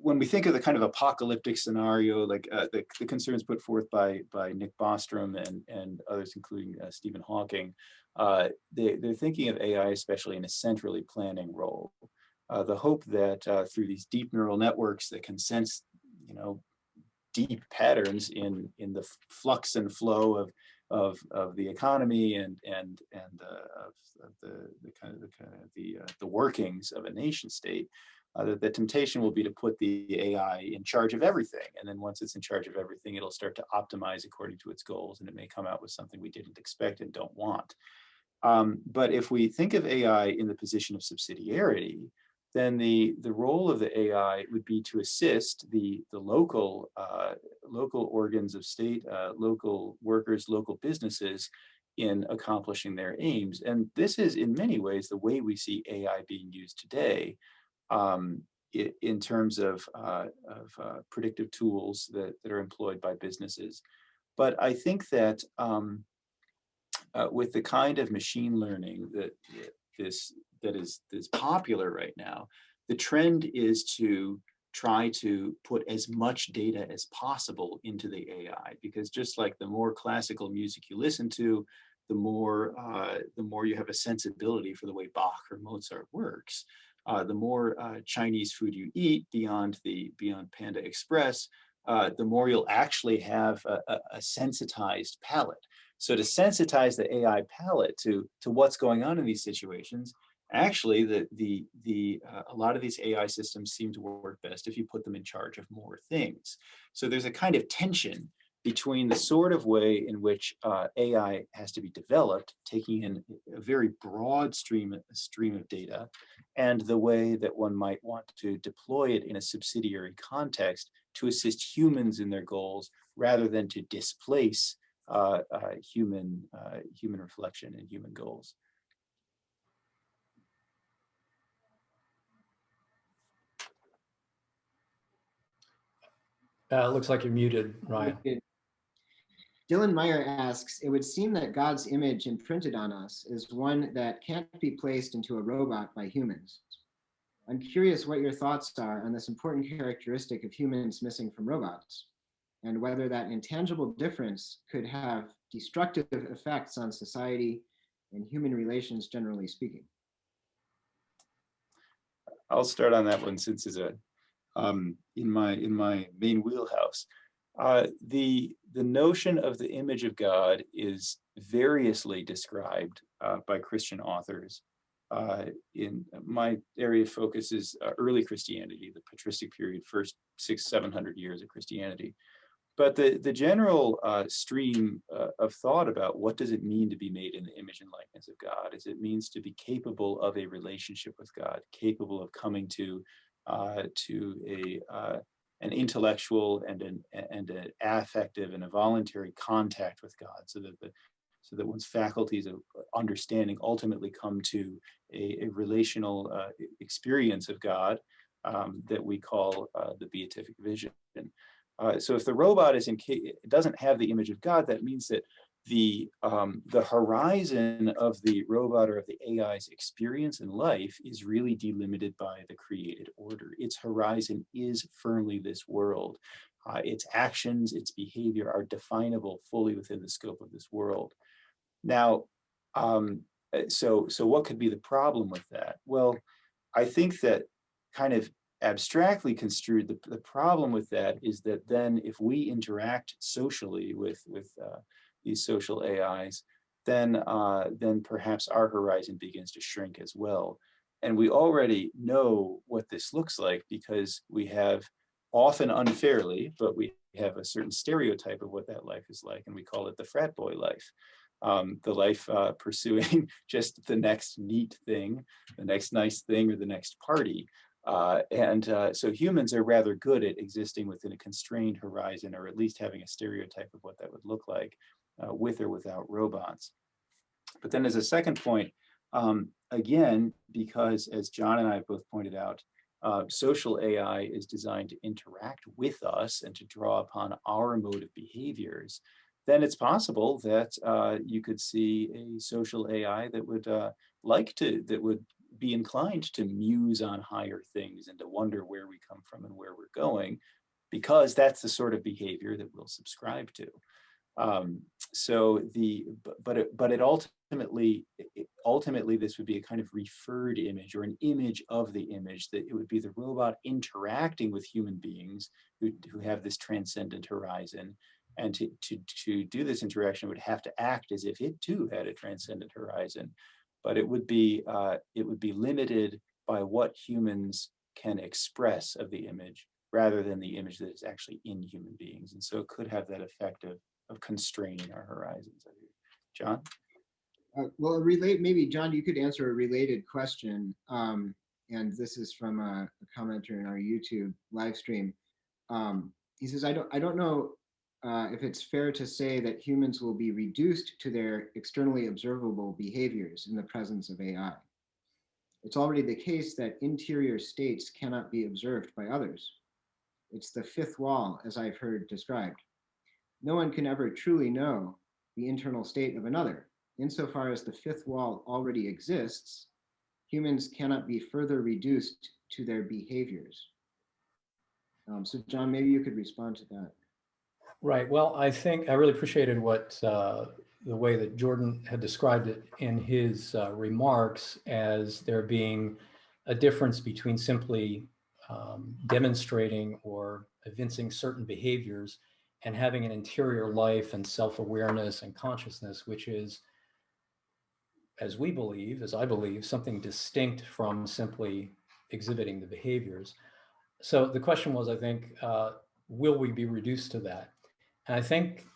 C: when we think of the kind of apocalyptic scenario, like the concerns put forth by Nick Bostrom and others, including Stephen Hawking, they're thinking of AI especially in a centrally planning role. The hope that through these deep neural networks that can sense, deep patterns in the flux and flow of the economy and the workings of a nation state. The temptation will be to put the AI in charge of everything. And then once it's in charge of everything, it'll start to optimize according to its goals, and it may come out with something we didn't expect and don't want. But if we think of AI in the position of subsidiarity, then the role of the AI would be to assist the local organs of state, local workers, local businesses in accomplishing their aims. And this is in many ways the way we see AI being used today. In terms of predictive tools that are employed by businesses. But I think that with the kind of machine learning that is popular right now, the trend is to try to put as much data as possible into the AI, because just like the more classical music you listen to, the more you have a sensibility for the way Bach or Mozart works. The more Chinese food you eat beyond Panda Express, the more you'll actually have a sensitized palate. So to sensitize the AI palate to what's going on in these situations, actually a lot of these AI systems seem to work best if you put them in charge of more things. So there's a kind of tension between the sort of way in which AI has to be developed, taking in a very broad stream of data, and the way that one might want to deploy it in a subsidiary context to assist humans in their goals, rather than to displace human reflection and human goals.
B: Looks like you're muted, Ryan.
A: Dylan Meyer asks, it would seem that God's image imprinted on us is one that can't be placed into a robot by humans. I'm curious what your thoughts are on this important characteristic of humans missing from robots, and whether that intangible difference could have destructive effects on society and human relations, generally speaking.
C: I'll start on that one since it's in my main wheelhouse. The notion of the image of God is variously described by Christian authors. In my area of focus is early Christianity, the patristic period, first 600-700 years of Christianity. But the general stream of thought about what does it mean to be made in the image and likeness of God is it means to be capable of a relationship with God, capable of coming to an intellectual and an affective and a voluntary contact with God, so that one's faculties of understanding ultimately come to a relational experience of God that we call the beatific vision. So if the robot doesn't have the image of God, that means that the horizon of the robot or of the AI's experience in life is really delimited by the created order. Its horizon is firmly this world. Its actions, its behavior are definable fully within the scope of this world. Now, so what could be the problem with that? Well, I think that kind of abstractly construed, the problem with that is that then if we interact socially with these social AIs, then perhaps our horizon begins to shrink as well. And we already know what this looks like because we have, often unfairly, but we have a certain stereotype of what that life is like, and we call it the frat boy life. The life pursuing just the next neat thing, the next nice thing, or the next party. So humans are rather good at existing within a constrained horizon, or at least having a stereotype of what that would look like with or without robots. But then as a second point, again, because as John and I both pointed out, social AI is designed to interact with us and to draw upon our mode of behaviors, then it's possible that you could see a social AI that would that would be inclined to muse on higher things and to wonder where we come from and where we're going, because that's the sort of behavior that we'll subscribe to. But it ultimately this would be a kind of referred image, or an image of the image, that it would be the robot interacting with human beings who have this transcendent horizon. And to do this interaction would have to act as if it too had a transcendent horizon, but it would be limited by what humans can express of the image rather than the image that is actually in human beings. And so it could have that effect of constraining our horizons. John?
A: Well, maybe John, you could answer a related question. And this is from a commenter in our YouTube live stream. He says, I don't know if it's fair to say that humans will be reduced to their externally observable behaviors in the presence of AI. It's already the case that interior states cannot be observed by others. It's the fifth wall, as I've heard described. No one can ever truly know the internal state of another. Insofar as the fifth wall already exists, humans cannot be further reduced to their behaviors. So John, maybe you could respond to that.
B: Right. Well, I think I really appreciated what the way that Jordan had described it in his remarks, as there being a difference between simply demonstrating or evincing certain behaviors and having an interior life and self-awareness and consciousness, which is, as I believe, something distinct from simply exhibiting the behaviors. So the question was, I think, will we be reduced to that? And I think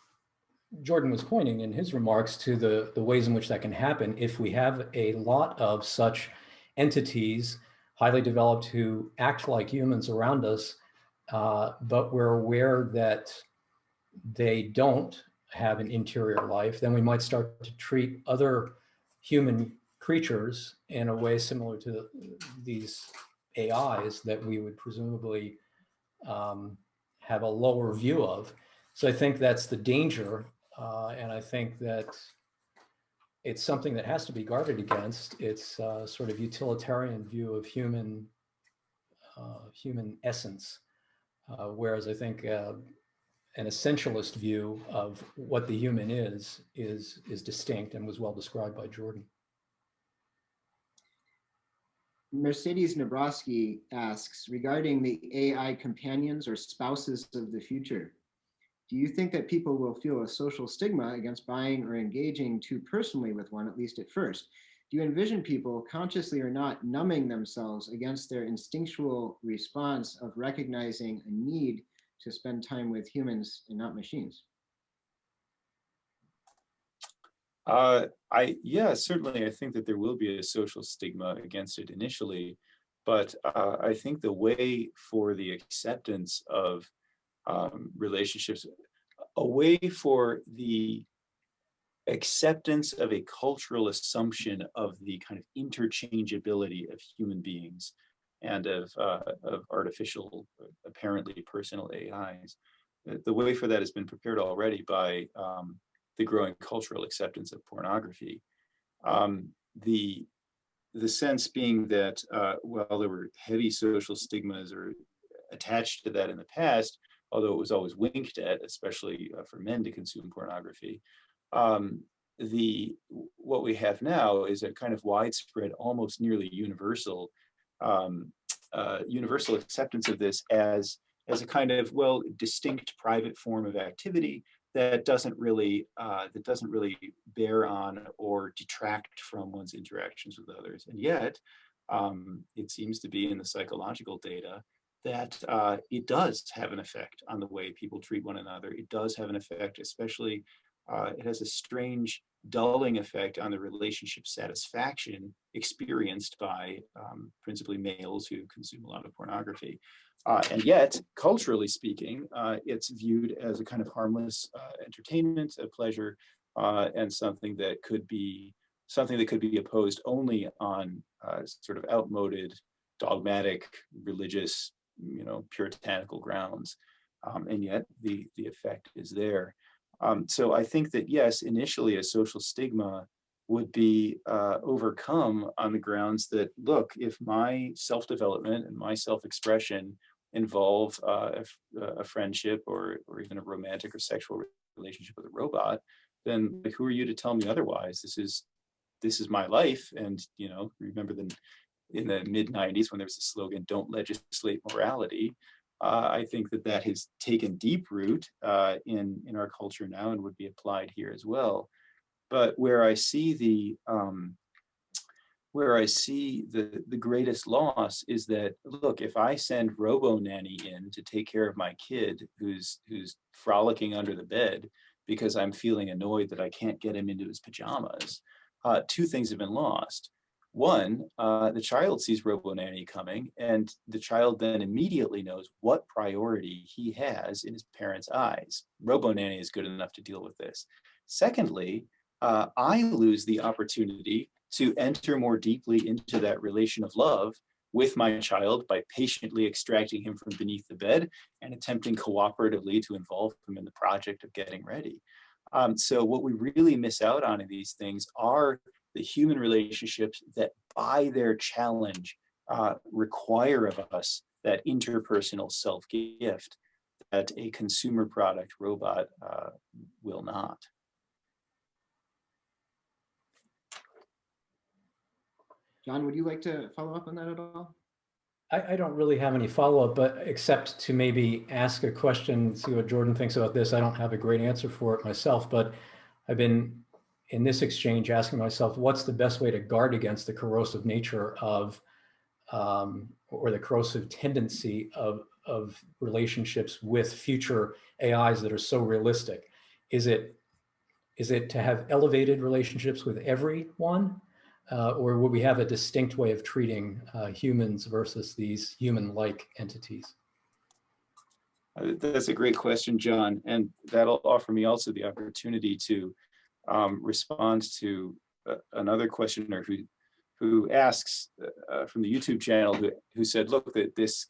B: Jordan was pointing in his remarks to the ways in which that can happen if we have a lot of such entities, highly developed, who act like humans around us, but we're aware that they don't have an interior life. Then we might start to treat other human creatures in a way similar to these AIs that we would presumably have a lower view of. So I think that's the danger, and I think that it's something that has to be guarded against. It's a sort of utilitarian view of human essence, whereas I think an essentialist view of what the human is distinct and was well described by Jordan.
A: Mercedes Nabrowski asks, regarding the AI companions or spouses of the future, do you think that people will feel a social stigma against buying or engaging too personally with one, at least at first? Do you envision people, consciously or not, numbing themselves against their instinctual response of recognizing a need to spend time with humans and not machines?
C: Yeah, certainly. I think that there will be a social stigma against it initially, but I think the way for the acceptance of relationships, a way for the acceptance of a cultural assumption of the kind of interchangeability of human beings and of artificial, apparently personal AIs. The way for that has been prepared already by the growing cultural acceptance of pornography. The sense being that while there were heavy social stigmas or attached to that in the past, although it was always winked at, especially for men to consume pornography, what we have now is a kind of widespread, almost nearly universal universal acceptance of this as a kind of, well, distinct private form of activity that doesn't really bear on or detract from one's interactions with others. And yet, it seems to be in the psychological data that it does have an effect on the way people treat one another. It does have an effect, especially, it has a strange dulling effect on the relationship satisfaction experienced by principally males who consume a lot of pornography. And yet, culturally speaking, it's viewed as a kind of harmless entertainment, a pleasure, and something that could be opposed only on sort of outmoded, dogmatic, religious, puritanical grounds. And yet, the effect is there. So I think that, yes, initially a social stigma would be overcome on the grounds that, look, if my self-development and my self-expression involve a friendship or even a romantic or sexual relationship with a robot, then who are you to tell me otherwise? This is my life. And, remember in the mid-90s when there was the slogan, "Don't legislate morality," I think that has taken deep root in our culture now and would be applied here as well. But where I see the greatest loss is that, look, if I send Robo Nanny in to take care of my kid who's frolicking under the bed because I'm feeling annoyed that I can't get him into his pajamas, two things have been lost. One, the child sees Robo Nanny coming, and the child then immediately knows what priority he has in his parents' eyes. Robo Nanny is good enough to deal with this. Secondly, I lose the opportunity to enter more deeply into that relation of love with my child by patiently extracting him from beneath the bed and attempting cooperatively to involve him in the project of getting ready. So what we really miss out on in these things are the human relationships that by their challenge require of us that interpersonal self-gift that a consumer product robot will not.
A: John, would you like to follow up on that at all?
B: I don't really have any follow-up, but except to maybe ask a question, see what Jordan thinks about this. I don't have a great answer for it myself, but I've been in this exchange asking myself, what's the best way to guard against the corrosive nature of, or the corrosive tendency of relationships with future AIs that are so realistic? Is it to have elevated relationships with everyone? Or would we have a distinct way of treating humans versus these human-like entities?
C: That's a great question, John. And that'll offer me also the opportunity to respond to another questioner who asks from the YouTube channel who said, look, that this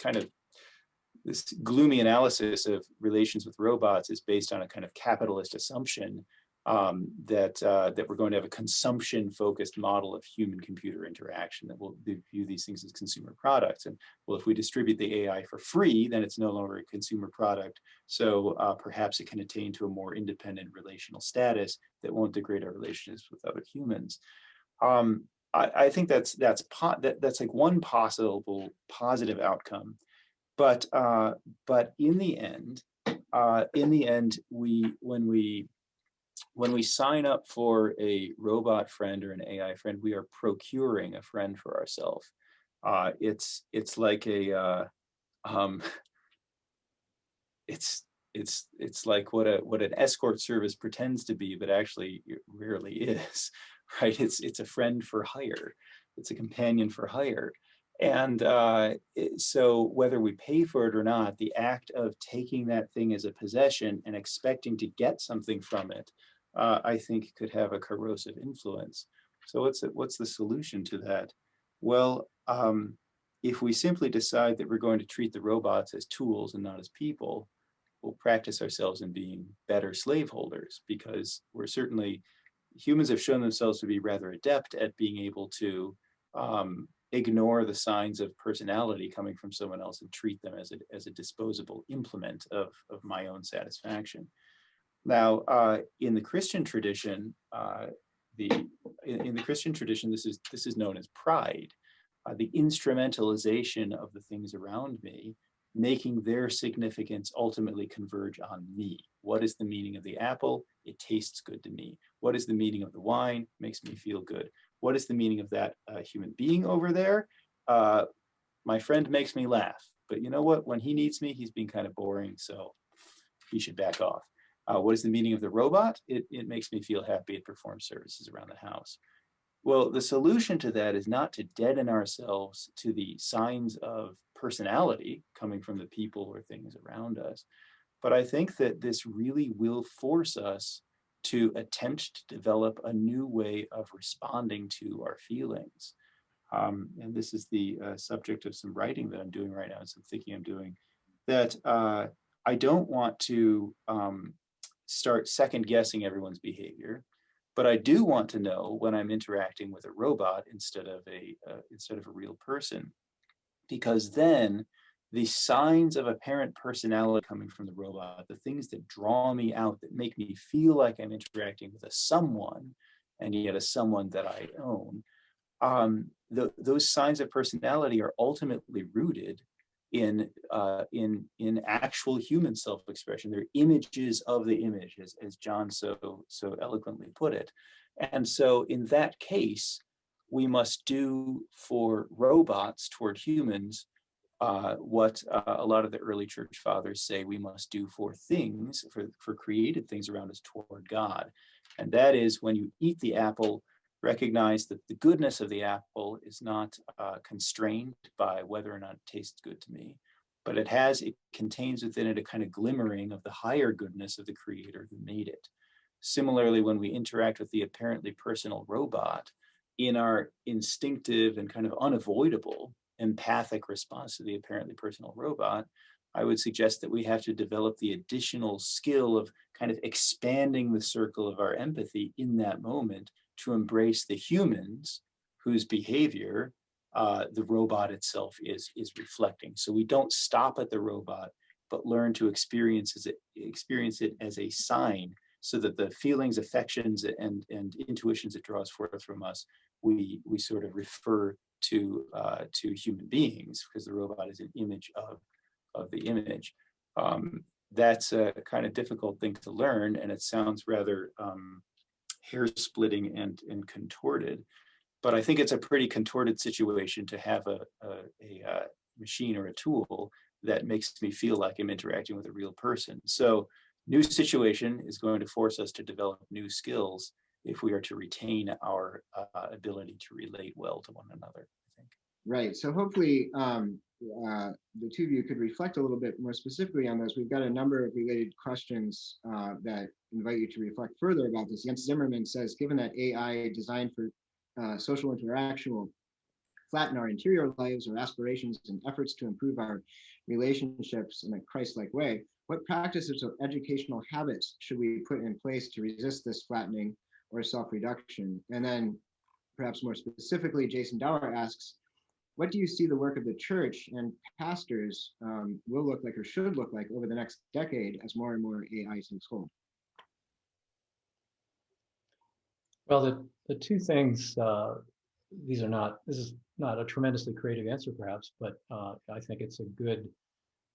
C: gloomy analysis of relations with robots is based on a kind of capitalist assumption that we're going to have a consumption-focused model of human-computer interaction, that will view these things as consumer products. And well, if we distribute the AI for free, then it's no longer a consumer product. So perhaps it can attain to a more independent relational status that won't degrade our relationships with other humans. I think that's like one possible positive outcome. But in the end, when we sign up for a robot friend or an AI friend, we are procuring a friend for ourselves. It's like a it's like what an escort service pretends to be, but actually it rarely is, right? It's a friend for hire. It's a companion for hire. And so whether we pay for it or not, the act of taking that thing as a possession and expecting to get something from it, I think could have a corrosive influence. So what's the solution to that? Well, if we simply decide that we're going to treat the robots as tools and not as people, we'll practice ourselves in being better slaveholders, because humans have shown themselves to be rather adept at being able to ignore the signs of personality coming from someone else and treat them as a disposable implement of my own satisfaction. Now, in the Christian tradition, this is known as pride. the instrumentalization of the things around me, making their significance ultimately converge on me. What is the meaning of the apple? It tastes good to me. What is the meaning of the wine? Makes me feel good. What is the meaning of that human being over there? My friend makes me laugh, but you know what? When he needs me, he's being kind of boring, so he should back off. What is the meaning of the robot? It makes me feel happy. It performs services around the house. Well, the solution to that is not to deaden ourselves to the signs of personality coming from the people or things around us. But I think that this really will force us to attempt to develop a new way of responding to our feelings. And this is the subject of some writing that I'm doing right now, and some thinking I'm doing, that I don't want to start second guessing everyone's behavior. But I do want to know when I'm interacting with a robot instead of a real person, because then the signs of apparent personality coming from the robot, the things that draw me out, that make me feel like I'm interacting with a someone, and yet a someone that I own, those signs of personality are ultimately rooted in actual human self-expression. They're images of the image, as John so eloquently put it. And so in that case, we must do for robots toward humans what a lot of the early church fathers say we must do for things, for created things around us toward God. And that is, when you eat the apple, recognize that the goodness of the apple is not constrained by whether or not it tastes good to me, but it contains within it a kind of glimmering of the higher goodness of the creator who made it. Similarly, when we interact with the apparently personal robot, in our instinctive and kind of unavoidable empathic response to the apparently personal robot, I would suggest that we have to develop the additional skill of kind of expanding the circle of our empathy in that moment to embrace the humans whose behavior the robot itself is reflecting. So we don't stop at the robot, but learn to experience it as a sign, so that the feelings, affections, and intuitions it draws forth from us, we sort of refer to human beings, because the robot is an image of the image. That's a kind of difficult thing to learn, and it sounds rather hair-splitting and contorted. But I think it's a pretty contorted situation to have a machine or a tool that makes me feel like I'm interacting with a real person. So new situation is going to force us to develop new skills if we are to retain our ability to relate well to one another, I think.
A: Right. So hopefully the two of you could reflect a little bit more specifically on this. We've got a number of related questions that invite you to reflect further about this. Jens Zimmerman says, given that AI designed for social interaction will flatten our interior lives, our aspirations, and efforts to improve our relationships in a Christ-like way, what practices or educational habits should we put in place to resist this flattening or self-reduction? And then perhaps more specifically, Jason Dower asks, what do you see the work of the church and pastors will look like or should look like over the next decade as more and more AI takes hold?
B: Well, the two things, this is not a tremendously creative answer perhaps, but I think it's a good,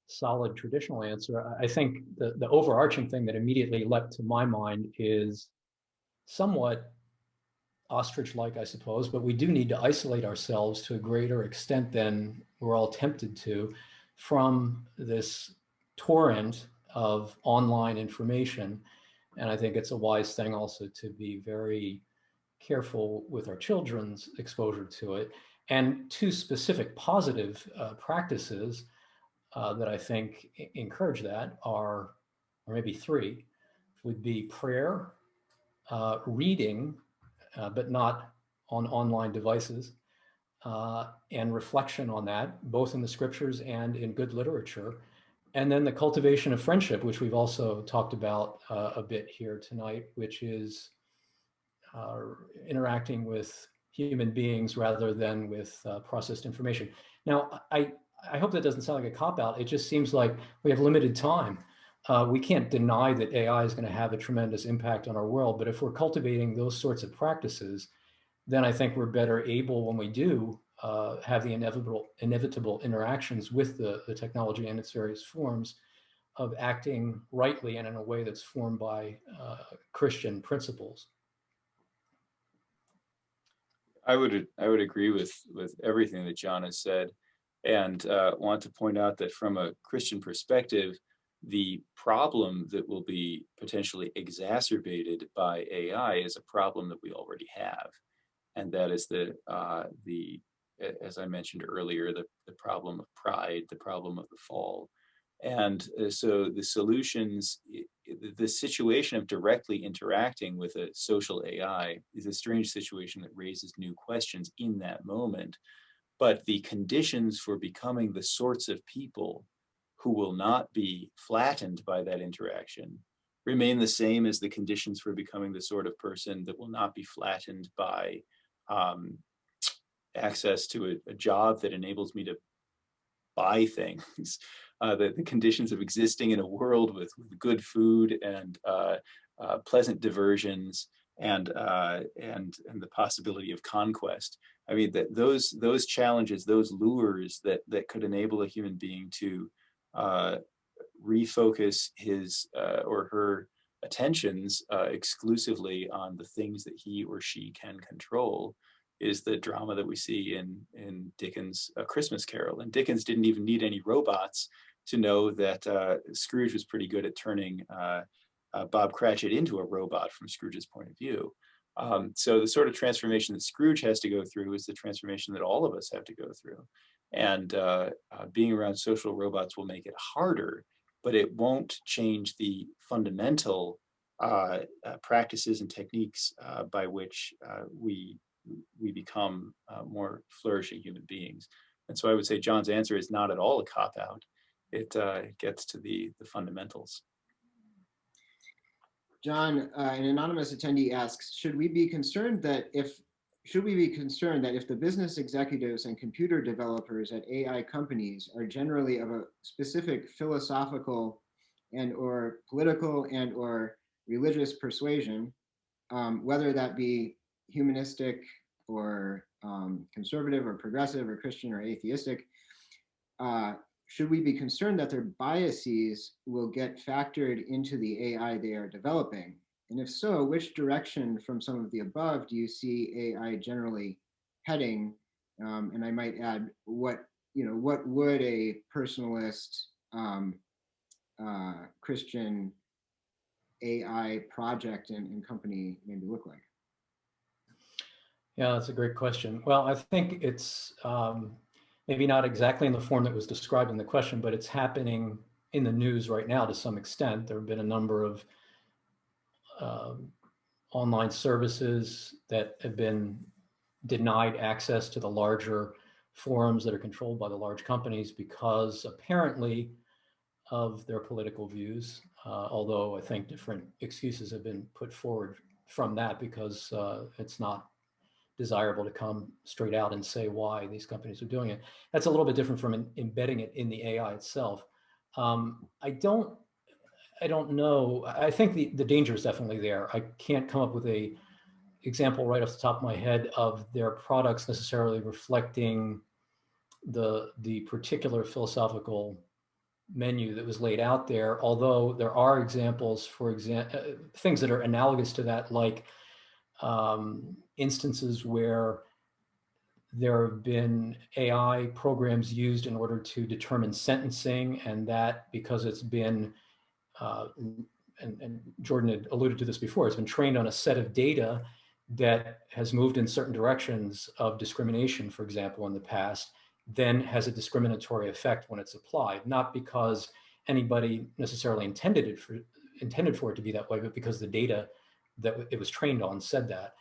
B: solid traditional answer. I think the overarching thing that immediately leapt to my mind is somewhat ostrich-like, I suppose, but we do need to isolate ourselves to a greater extent than we're all tempted to from this torrent of online information. And I think it's a wise thing also to be very careful with our children's exposure to it. And two specific positive practices that I think encourage that are, or maybe three, would be prayer, reading, but not on online devices, and reflection on that, both in the scriptures and in good literature. And then the cultivation of friendship, which we've also talked about a bit here tonight, which is interacting with human beings rather than with processed information. Now, I hope that doesn't sound like a cop-out. It just seems like we have limited time. We can't deny that AI is going to have a tremendous impact on our world, but if we're cultivating those sorts of practices, then I think we're better able, when we do have the inevitable interactions with the technology and its various forms, of acting rightly and in a way that's formed by Christian principles.
C: I would agree with everything that John has said, and want to point out that from a Christian perspective, the problem that will be potentially exacerbated by AI is a problem that we already have, and that is as I mentioned earlier, the problem of pride, the problem of the fall. And so the solutions, the situation of directly interacting with a social AI is a strange situation that raises new questions in that moment. But the conditions for becoming the sorts of people who will not be flattened by that interaction remain the same as the conditions for becoming the sort of person that will not be flattened by access to a job that enables me to buy things. The conditions of existing in a world with good food and pleasant diversions and the possibility of conquest. I mean, that those challenges, those lures that could enable a human being to refocus his or her attentions exclusively on the things that he or she can control, is the drama that we see in Dickens' A Christmas Carol. And Dickens didn't even need any robots to know that Scrooge was pretty good at turning Bob Cratchit into a robot from Scrooge's point of view. So the sort of transformation that Scrooge has to go through is the transformation that all of us have to go through. And being around social robots will make it harder, but it won't change the fundamental practices and techniques by which we become more flourishing human beings. And so I would say John's answer is not at all a cop-out. It gets to the fundamentals.
A: John, an anonymous attendee asks, should we be concerned that if the business executives and computer developers at AI companies are generally of a specific philosophical and or political and or religious persuasion, whether that be humanistic or conservative or progressive or Christian or atheistic, should we be concerned that their biases will get factored into the AI they are developing? And if so, which direction from some of the above do you see AI generally heading? And I might add, what would a personalist Christian AI project and company maybe look like?
B: Yeah, that's a great question. Well, I think it's maybe not exactly in the form that was described in the question, but it's happening in the news right now to some extent. There have been a number of online services that have been denied access to the larger forums that are controlled by the large companies because apparently of their political views, although I think different excuses have been put forward from that because it's not desirable to come straight out and say why these companies are doing it. That's a little bit different from embedding it in the AI itself. I don't know. I think the danger is definitely there. I can't come up with a example right off the top of my head of their products necessarily reflecting the particular philosophical menu that was laid out there, although there are examples, for example, things that are analogous to that, like instances where there have been AI programs used in order to determine sentencing, and that because it's been, and Jordan had alluded to this before, it's been trained on a set of data that has moved in certain directions of discrimination, for example, in the past, then has a discriminatory effect when it's applied, not because anybody necessarily intended for it to be that way, but because the data that it was trained on said that.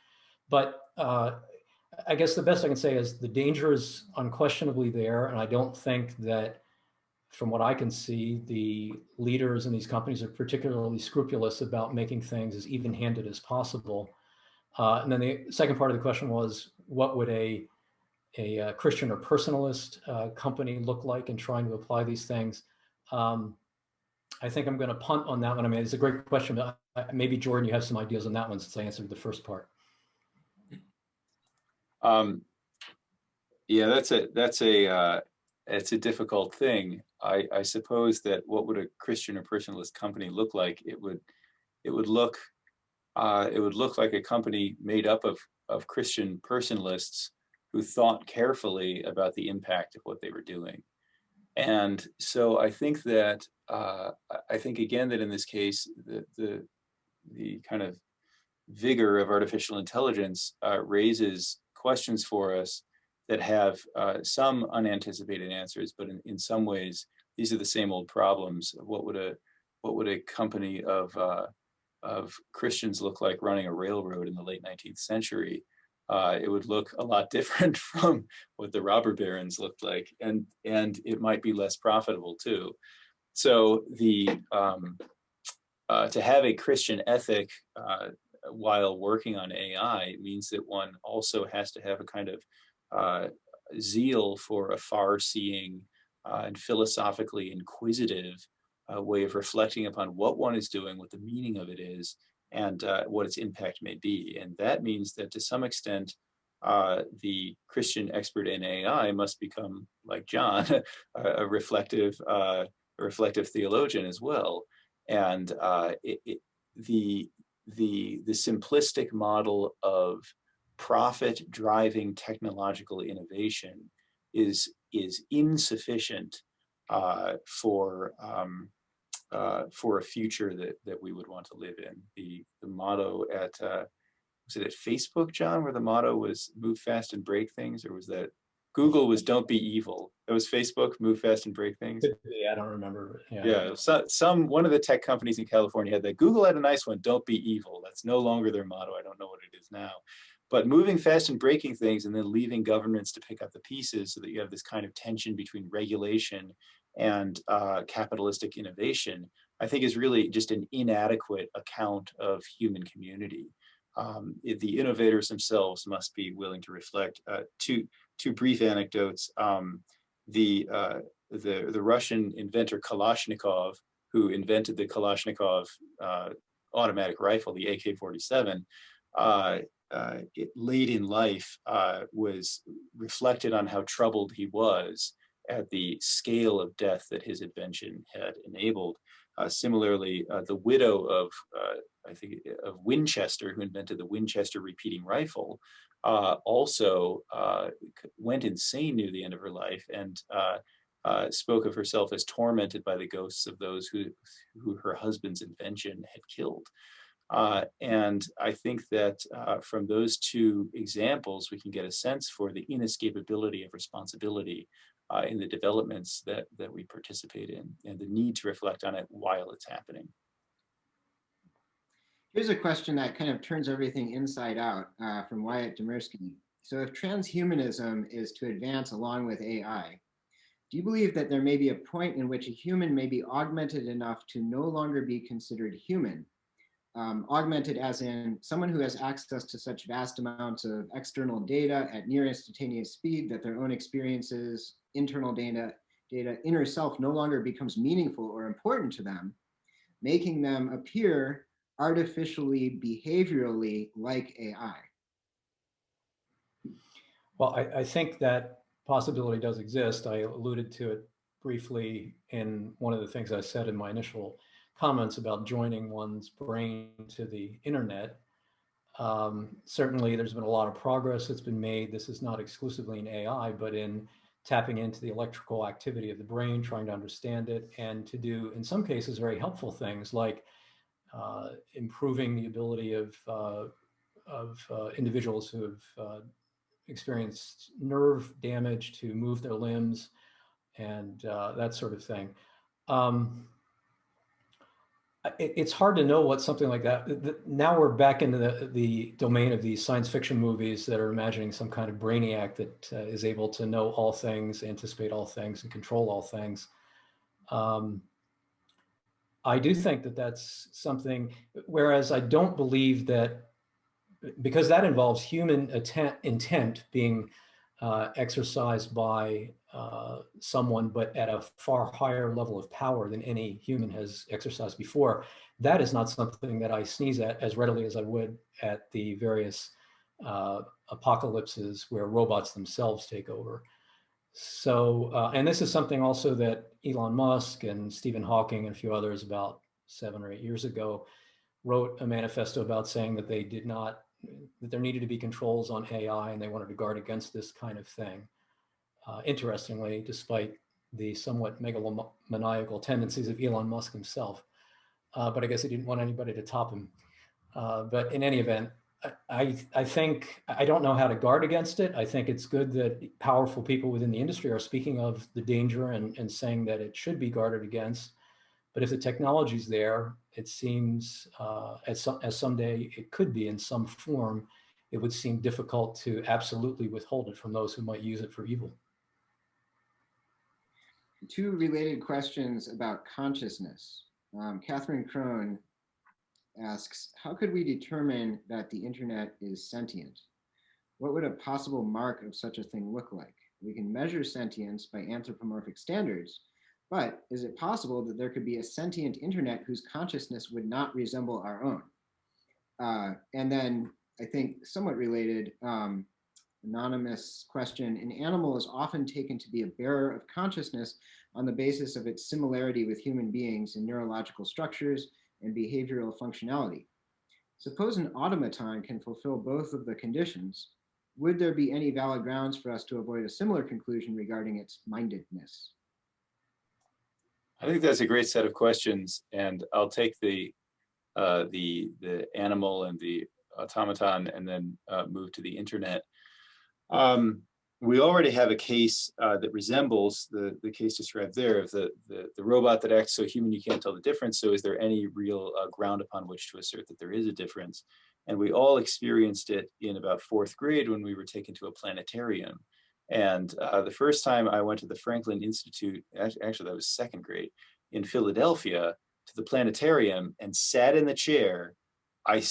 B: But I guess the best I can say is the danger is unquestionably there, and I don't think that, from what I can see, the leaders in these companies are particularly scrupulous about making things as even-handed as possible. And then the second part of the question was, what would a Christian or personalist company look like in trying to apply these things? I think I'm going to punt on that one. I mean, it's a great question, but maybe Jordan, you have some ideas on that one since I answered the first part.
C: Yeah, it's a difficult thing. I suppose that what would a Christian or personalist company look like? It would look like a company made up of Christian personalists who thought carefully about the impact of what they were doing. And so I think that I think again that in this case the kind of vigor of artificial intelligence raises questions for us that have some unanticipated answers, but in some ways these are the same old problems. What would a company of Christians look like running a railroad in the late 19th century? It would look a lot different from what the robber barons looked like, and it might be less profitable too. So to have a Christian ethic while working on AI means that one also has to have a kind of zeal for a far-seeing and philosophically inquisitive way of reflecting upon what one is doing, what the meaning of it is, and what its impact may be. And that means that to some extent, the Christian expert in AI must become, like John, a reflective theologian as well. And the simplistic model of profit-driving technological innovation is insufficient for a future that we would want to live in. The motto at was it at Facebook, John, where the motto was "Move fast and break things," or was that Google was "Don't be evil"? That was Facebook, "Move fast and break things."
B: Yeah, I don't remember.
C: Yeah, so one of the tech companies in California had that. Google had a nice one, "Don't be evil." That's no longer their motto. I don't know what it is now. But moving fast and breaking things and then leaving governments to pick up the pieces so that you have this kind of tension between regulation and capitalistic innovation, I think is really just an inadequate account of human community. The innovators themselves must be willing to reflect. Two brief anecdotes. The Russian inventor Kalashnikov, who invented the Kalashnikov automatic rifle, the AK-47, late in life was reflected on how troubled he was at the scale of death that his invention had enabled. Similarly, the widow of I think of Winchester, who invented the Winchester repeating rifle, also went insane near the end of her life and spoke of herself as tormented by the ghosts of those who her husband's invention had killed. And I think that from those two examples, we can get a sense for the inescapability of responsibility in the developments that we participate in, and the need to reflect on it while it's happening.
A: Here's a question that kind of turns everything inside out from Wyatt Demirsky. So if transhumanism is to advance along with AI, do you believe that there may be a point in which a human may be augmented enough to no longer be considered human? Augmented as in someone who has access to such vast amounts of external data at near instantaneous speed that their own experiences, internal data, inner self no longer becomes meaningful or important to them, making them appear artificially, behaviorally like AI.
B: Well, I think that possibility does exist. I alluded to it briefly in one of the things I said in my initial comments about joining one's brain to the internet. Certainly, there's been a lot of progress that's been made. This is not exclusively in AI, but in tapping into the electrical activity of the brain, trying to understand it, and to do, in some cases, very helpful things like improving the ability of individuals who have experienced nerve damage to move their limbs and that sort of thing. It's hard to know what something like that. Now we're back into the domain of these science fiction movies that are imagining some kind of brainiac that is able to know all things, anticipate all things, and control all things. I do think that that's something, whereas I don't believe that, because that involves human intent being exercised by someone, but at a far higher level of power than any human has exercised before. That is not something that I sneeze at as readily as I would at the various apocalypses where robots themselves take over. So, and this is something also that Elon Musk and Stephen Hawking and a few others about 7 or 8 years ago wrote a manifesto about, saying that that there needed to be controls on AI and they wanted to guard against this kind of thing. Interestingly, despite the somewhat megalomaniacal tendencies of Elon Musk himself. But I guess he didn't want anybody to top him. But in any event, I think, I don't know how to guard against it. I think it's good that powerful people within the industry are speaking of the danger and saying that it should be guarded against. But if the technology's there, it seems, as someday it could be in some form, it would seem difficult to absolutely withhold it from those who might use it for evil.
A: Two related questions about consciousness. Catherine Crone asks, how could we determine that the internet is sentient? What would a possible mark of such a thing look like? We can measure sentience by anthropomorphic standards, but is it possible that there could be a sentient internet whose consciousness would not resemble our own? And then I think somewhat related, anonymous question, an animal is often taken to be a bearer of consciousness on the basis of its similarity with human beings in neurological structures and behavioral functionality. Suppose an automaton can fulfill both of the conditions. Would there be any valid grounds for us to avoid a similar conclusion regarding its mindedness?
C: I think that's a great set of questions, and I'll take the animal and the automaton and then move to the internet. We already have a case that resembles the case described there of the robot that acts so human you can't tell the difference. So is there any real ground upon which to assert that there is a difference? And we all experienced it in about 4th grade when we were taken to a planetarium. And the first time I went to the Franklin Institute, actually that was 2nd grade, in Philadelphia, to the planetarium and sat in the chair, I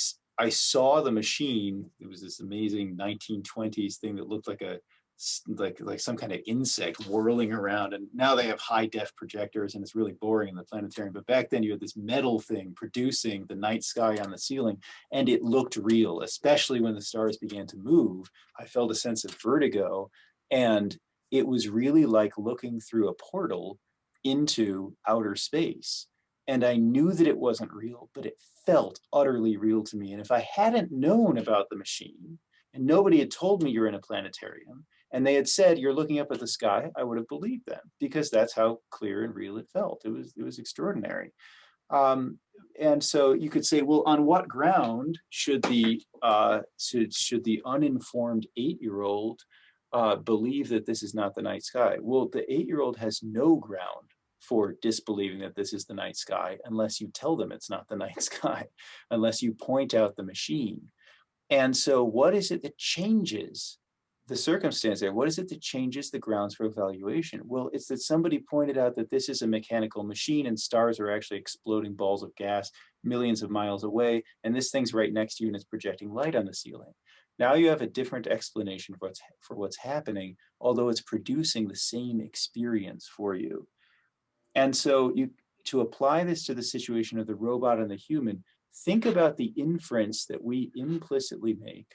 C: saw the machine. It was this amazing 1920s thing that looked like some kind of insect whirling around. And now they have high def projectors and it's really boring in the planetarium. But back then you had this metal thing producing the night sky on the ceiling, and it looked real, especially when the stars began to move. I felt a sense of vertigo, and it was really like looking through a portal into outer space. And I knew that it wasn't real, but it felt utterly real to me. And if I hadn't known about the machine and nobody had told me you're in a planetarium and they had said you're looking up at the sky, I would have believed them, because that's how clear and real it felt. It was extraordinary. And so you could say, well, on what ground should the uninformed 8-year-old believe that this is not the night sky? Well, the 8-year-old has no ground for disbelieving that this is the night sky unless you tell them it's not the night sky, unless you point out the machine. And so what is it that changes the circumstance there? What is it that changes the grounds for evaluation? Well, it's that somebody pointed out that this is a mechanical machine and stars are actually exploding balls of gas millions of miles away, and this thing's right next to you and it's projecting light on the ceiling. Now you have a different explanation for what's happening, although it's producing the same experience for you. And so to apply this to the situation of the robot and the human, think about the inference that we implicitly make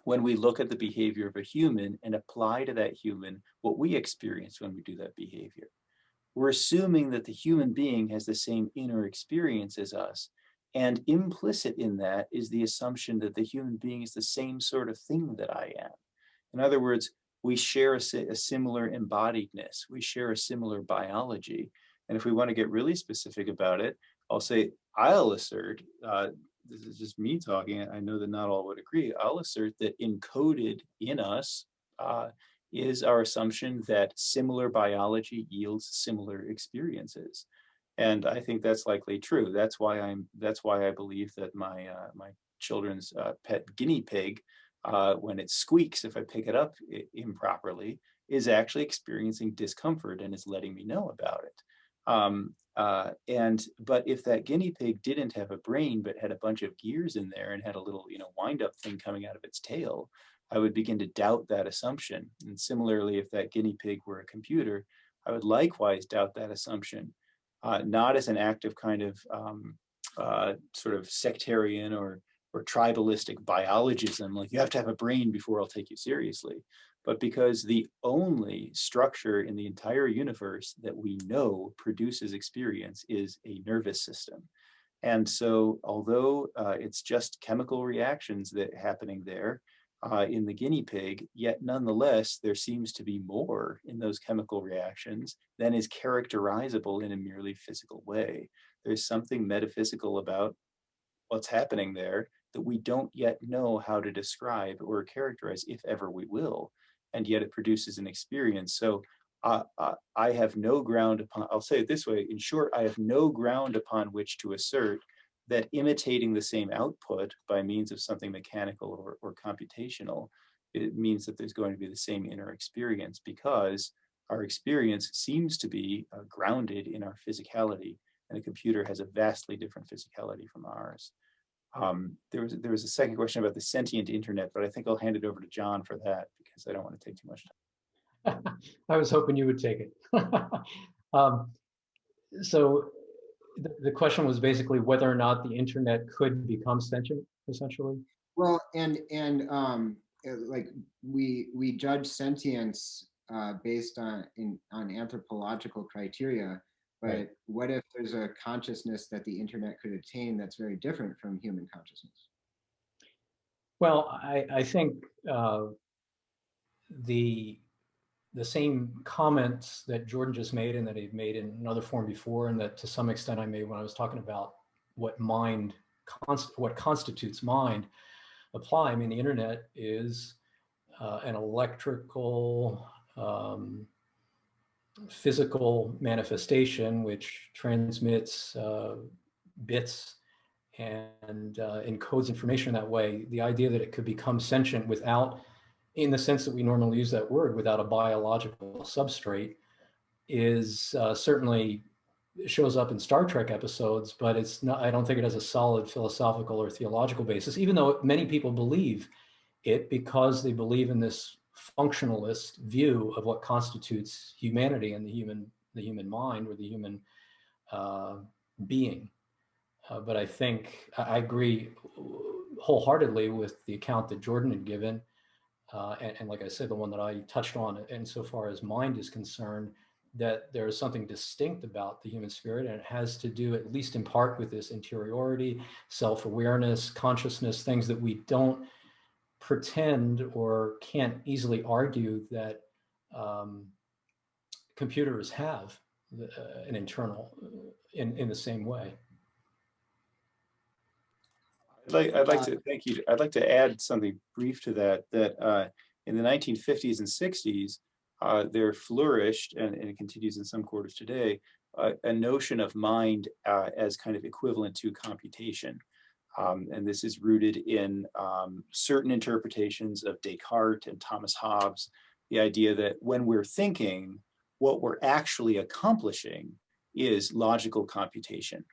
C: when we look at the behavior of a human and apply to that human what we experience when we do that behavior. We're assuming that the human being has the same inner experience as us. And implicit in that is the assumption that the human being is the same sort of thing that I am. In other words, we share a similar embodiedness. We share a similar biology. And if we want to get really specific about it, I'll assert, this is just me talking, I know that not all would agree, I'll assert that encoded in us is our assumption that similar biology yields similar experiences. And I think that's likely true. That's why I believe that my children's pet guinea pig, when it squeaks, if I pick it up improperly, is actually experiencing discomfort and is letting me know about it. But if that guinea pig didn't have a brain, but had a bunch of gears in there and had a little, wind-up thing coming out of its tail, I would begin to doubt that assumption. And similarly, if that guinea pig were a computer, I would likewise doubt that assumption, not as an act of kind of sort of sectarian or or tribalistic biologism, like you have to have a brain before I'll take you seriously, but because the only structure in the entire universe that we know produces experience is a nervous system. And so although it's just chemical reactions that happening there in the guinea pig, yet nonetheless, there seems to be more in those chemical reactions than is characterizable in a merely physical way. There's something metaphysical about what's happening there that we don't yet know how to describe or characterize, if ever we will, and yet it produces an experience. So I have no ground upon, I'll say it this way, in short, I have no ground upon which to assert that imitating the same output by means of something mechanical or computational, it means that there's going to be the same inner experience, because our experience seems to be grounded in our physicality, and a computer has a vastly different physicality from ours. There was a second question about the sentient internet, but I think I'll hand it over to John for that, because I don't want to take too much time.
B: I was hoping you would take it. So the question was basically whether or not the internet could become sentient, essentially.
A: Well, and like we judge sentience based on anthropological criteria, but
B: Right.
A: what if there's a consciousness that the internet could attain that's very different from human consciousness?
B: Well, I think the same comments that Jordan just made and that he'd made in another form before, and that to some extent I made when I was talking about what what constitutes mind, apply. I mean, the internet is an electrical, physical manifestation which transmits bits and encodes information that way. The idea that it could become sentient without, in the sense that we normally use that word, without a biological substrate, is certainly shows up in Star Trek episodes, but it's not, I don't think it has a solid philosophical or theological basis, even though many people believe it because they believe in this functionalist view of what constitutes humanity and the human mind or the human being. But I think I agree wholeheartedly with the account that Jordan had given. And like I said, the one that I touched on insofar as mind is concerned, that there is something distinct about the human spirit, and it has to do, at least in part, with this interiority, self-awareness, consciousness, things that we don't pretend or can't easily argue that computers have an internal in the same way.
C: I'd like to thank you. I'd like to add something brief to that. In the 1950s and 60s, there flourished, and it continues in some quarters today, a notion of mind as kind of equivalent to computation. And this is rooted in certain interpretations of Descartes and Thomas Hobbes, the idea that when we're thinking, what we're actually accomplishing is logical computation,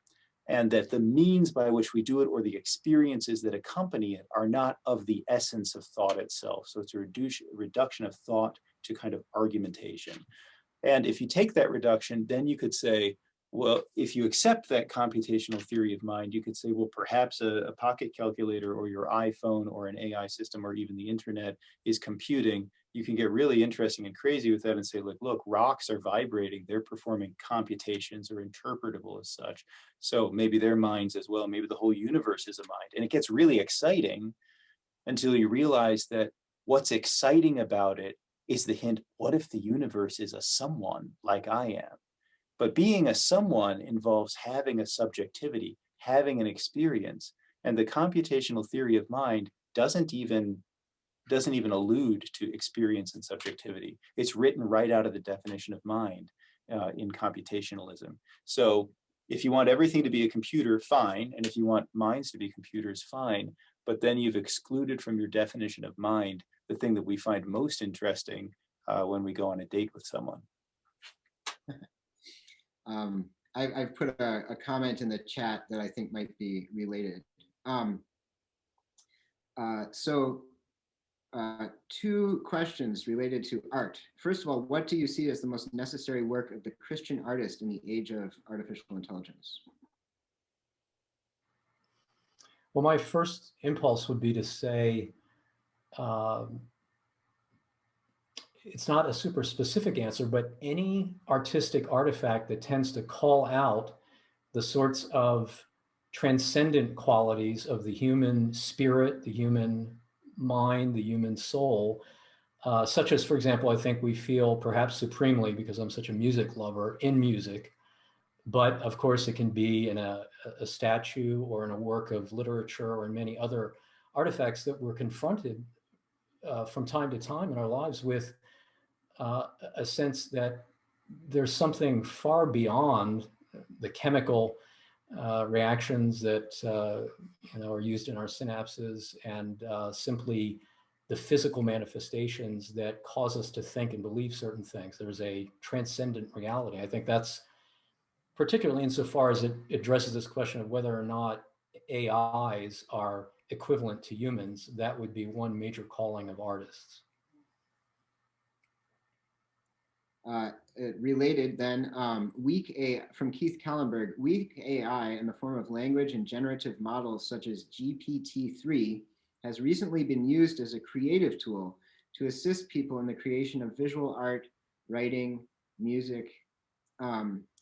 C: and that the means by which we do it or the experiences that accompany it are not of the essence of thought itself. So it's a reduction of thought to kind of argumentation. And if you take that reduction, then you could say, well, if you accept that computational theory of mind, you could say, well, perhaps a pocket calculator or your iPhone or an AI system or even the internet is computing. You can get really interesting and crazy with that and say, look, rocks are vibrating. They're performing computations or interpretable as such. So maybe they're minds as well. Maybe the whole universe is a mind. And it gets really exciting until you realize that what's exciting about it is the hint, what if the universe is a someone like I am? But being a someone involves having a subjectivity, having an experience, and the computational theory of mind doesn't even allude to experience and subjectivity. It's written right out of the definition of mind in computationalism. So if you want everything to be a computer, fine, and if you want minds to be computers, fine, but then you've excluded from your definition of mind the thing that we find most interesting when we go on a date with someone.
A: I've put a comment in the chat that I think might be related. Two questions related to art. First of all, what do you see as the most necessary work of the Christian artist in the age of artificial intelligence?
B: Well, my first impulse would be to say, it's not a super specific answer, but any artistic artifact that tends to call out the sorts of transcendent qualities of the human spirit, the human mind, the human soul, such as, for example, I think we feel perhaps supremely, because I'm such a music lover, in music. But of course, it can be in a statue or in a work of literature or in many other artifacts that we're confronted from time to time in our lives with a sense that there's something far beyond the chemical reactions that are used in our synapses and simply the physical manifestations that cause us to think and believe certain things. There's a transcendent reality. I think that's particularly insofar as it addresses this question of whether or not AIs are equivalent to humans. That would be one major calling of artists.
A: Related then, from Keith Kallenberg, weak AI in the form of language and generative models such as GPT-3 has recently been used as a creative tool to assist people in the creation of visual art, writing, music.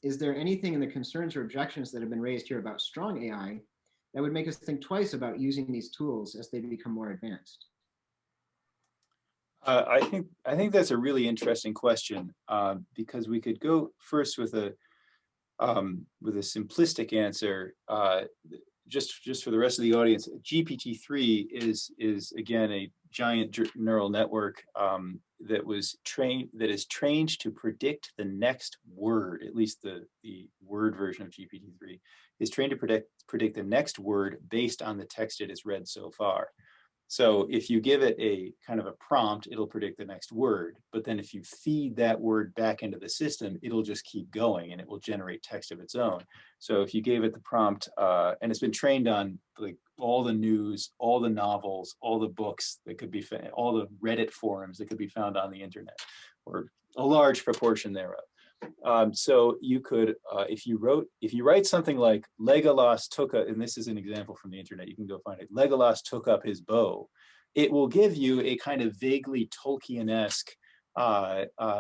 A: Is there anything in the concerns or objections that have been raised here about strong AI that would make us think twice about using these tools as they become more advanced?
C: I think that's a really interesting question, because we could go first with a simplistic answer. Just for the rest of the audience, GPT-3 is again a giant neural network that is trained to predict the next word. At least the word version of GPT-3 is trained to predict the next word based on the text it has read so far. So if you give it a kind of a prompt, it'll predict the next word. But then if you feed that word back into the system, it'll just keep going and it will generate text of its own. So if you gave it the prompt, and it's been trained on like all the news, all the novels, all the books that could be found, all the Reddit forums that could be found on the internet, or a large proportion thereof. So you could, if you write something like Legolas took and this is an example from the internet, you can go find it. Legolas took up his bow. It will give you a kind of vaguely Tolkien-esque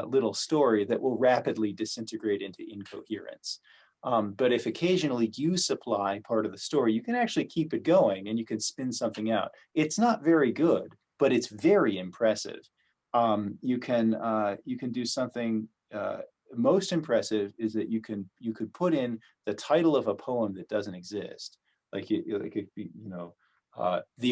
C: little story that will rapidly disintegrate into incoherence. But if occasionally you supply part of the story, you can actually keep it going and you can spin something out. It's not very good, but it's very impressive. You can do something. Most impressive is that you could put in the title of a poem that doesn't exist, like The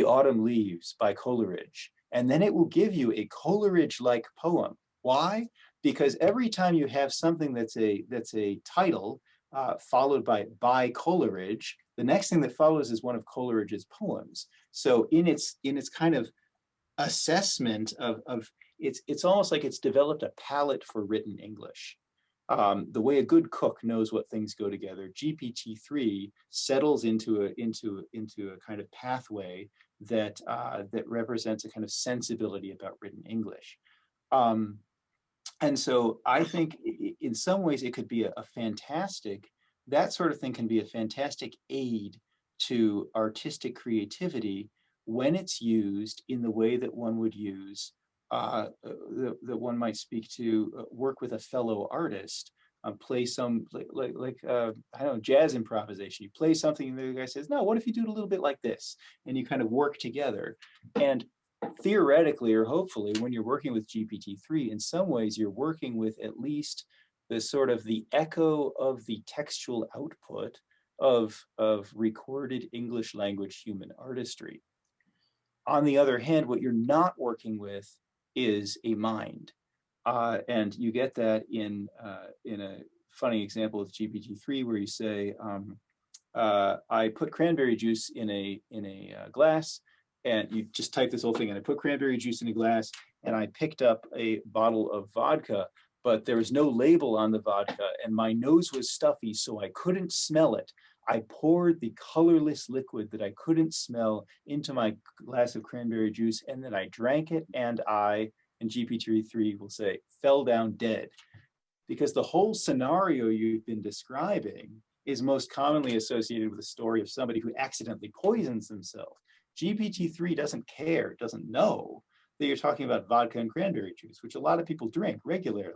C: Autumn Leaves by Coleridge, and then it will give you a Coleridge-like poem. Why? Because every time you have something that's a title followed by Coleridge, the next thing that follows is one of Coleridge's poems. So in its kind of assessment of it's almost like it's developed a palate for written English. The way a good cook knows what things go together, GPT-3 settles into a kind of pathway that represents a kind of sensibility about written English. And so I think in some ways it could be that sort of thing can be a fantastic aid to artistic creativity when it's used in the way that one would use that one might speak to work with a fellow artist, play some like I don't know, jazz improvisation. You play something and the guy says, no, what if you do it a little bit like this? And you kind of work together. And theoretically, or hopefully, when you're working with GPT-3, in some ways you're working with at least the sort of the echo of the textual output of recorded English language human artistry. On the other hand, what you're not working with is a mind. And you get that in a funny example with GPT-3 where you say, I put cranberry juice in a glass, and you just type this whole thing, and I put cranberry juice in a glass, and I picked up a bottle of vodka, but there was no label on the vodka, and my nose was stuffy, so I couldn't smell it. I poured the colorless liquid that I couldn't smell into my glass of cranberry juice, and then I drank it, and GPT-3 will say, fell down dead. Because the whole scenario you've been describing is most commonly associated with the story of somebody who accidentally poisons themselves. GPT-3 doesn't care, doesn't know that you're talking about vodka and cranberry juice, which a lot of people drink regularly.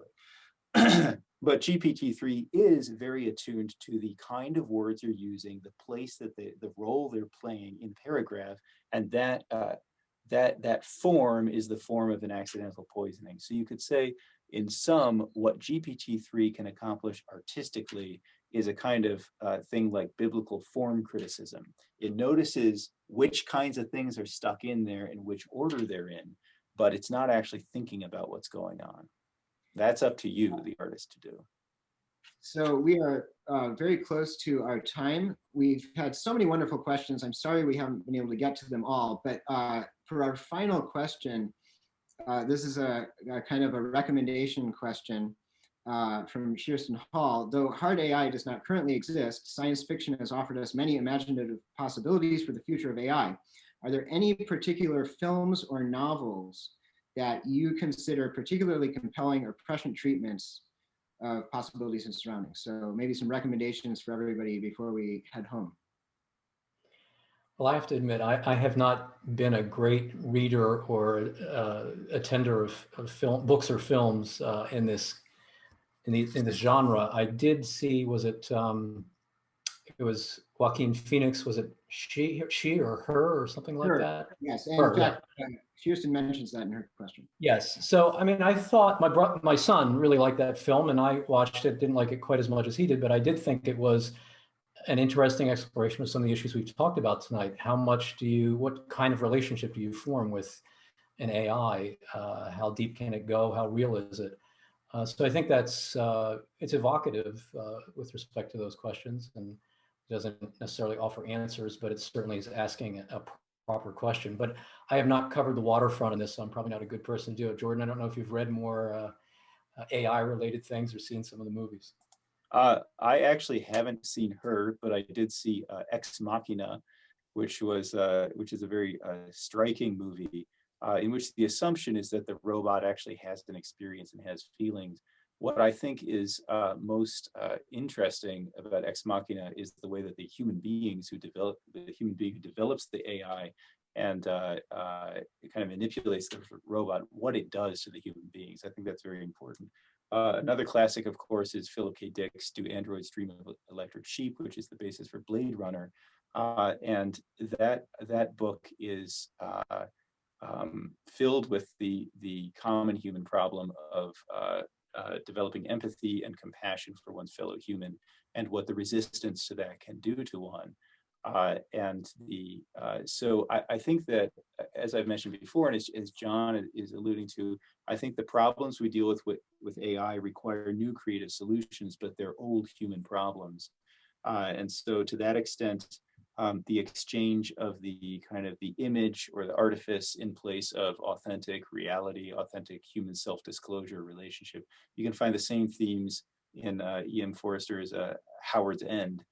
C: But GPT-3 is very attuned to the kind of words you're using, the place that the role they're playing in paragraph, and that form is the form of an accidental poisoning. So you could say, in sum, what GPT-3 can accomplish artistically is a kind of thing like biblical form criticism. It notices which kinds of things are stuck in there and which order they're in, but it's not actually thinking about what's going on. That's up to you, the artist, to do.
A: So we are very close to our time. We've had so many wonderful questions. I'm sorry we haven't been able to get to them all, but for our final question, this is a kind of a recommendation question from Shearston Hall. Though hard AI does not currently exist, science fiction has offered us many imaginative possibilities for the future of AI. Are there any particular films or novels that you consider particularly compelling or prescient treatments of possibilities and surroundings? So maybe some recommendations for everybody before we head home.
B: Well, I have to admit, I have not been a great reader or attender of film, books or films in this genre. I did see, was it was Joaquin Phoenix, was it she or her or something like that?
A: Yes, and
B: her,
A: in fact, Shearston mentions that in her question.
B: Yes. So, I mean, I thought my son really liked that film, and I watched it, didn't like it quite as much as he did, but I did think it was an interesting exploration of some of the issues we've talked about tonight. What kind of relationship do you form with an AI? How deep can it go? How real is it? So I think that's, it's evocative with respect to those questions, and doesn't necessarily offer answers, but it certainly is asking a proper question. But I have not covered the waterfront in this, so I'm probably not a good person to do it. Jordan, I don't know if you've read more AI related things or seen some of the movies.
C: I actually haven't seen her, but I did see Ex Machina, which is a very striking movie in which the assumption is that the robot actually has an experience and has feelings. What I think is most interesting about Ex Machina is the way that the human being who develops the AI and it kind of manipulates the robot, what it does to the human beings. I think that's very important. Another classic, of course, is Philip K. Dick's Do Androids Dream of Electric Sheep, which is the basis for Blade Runner. And that book is filled with the common human problem of developing empathy and compassion for one's fellow human, and what the resistance to that can do to one. So I think that, as I've mentioned before, and as John is alluding to, I think the problems we deal with AI require new creative solutions, but they're old human problems. And so to that extent, the exchange of the kind of the image or the artifice in place of authentic reality, authentic human self-disclosure relationship, you can find the same themes in E.M. Forster's Howard's End,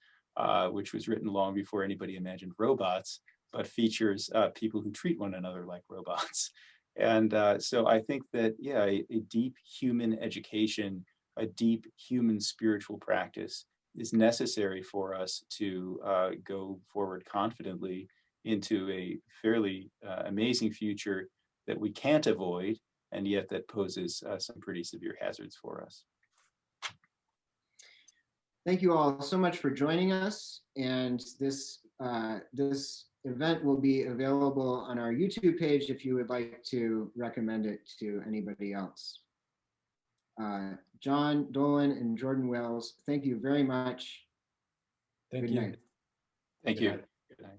C: which was written long before anybody imagined robots, but features people who treat one another like robots. And so I think that, yeah, a deep human education, a deep human spiritual practice is necessary for us to go forward confidently into a fairly amazing future that we can't avoid, and yet that poses some pretty severe hazards for us.
A: Thank you all so much for joining us. And this event will be available on our YouTube page if you would like to recommend it to anybody else. John Dolan and Jordan Wales, thank you very much.
B: Thank
A: Good
B: you.
A: night.
C: Thank you. Good night.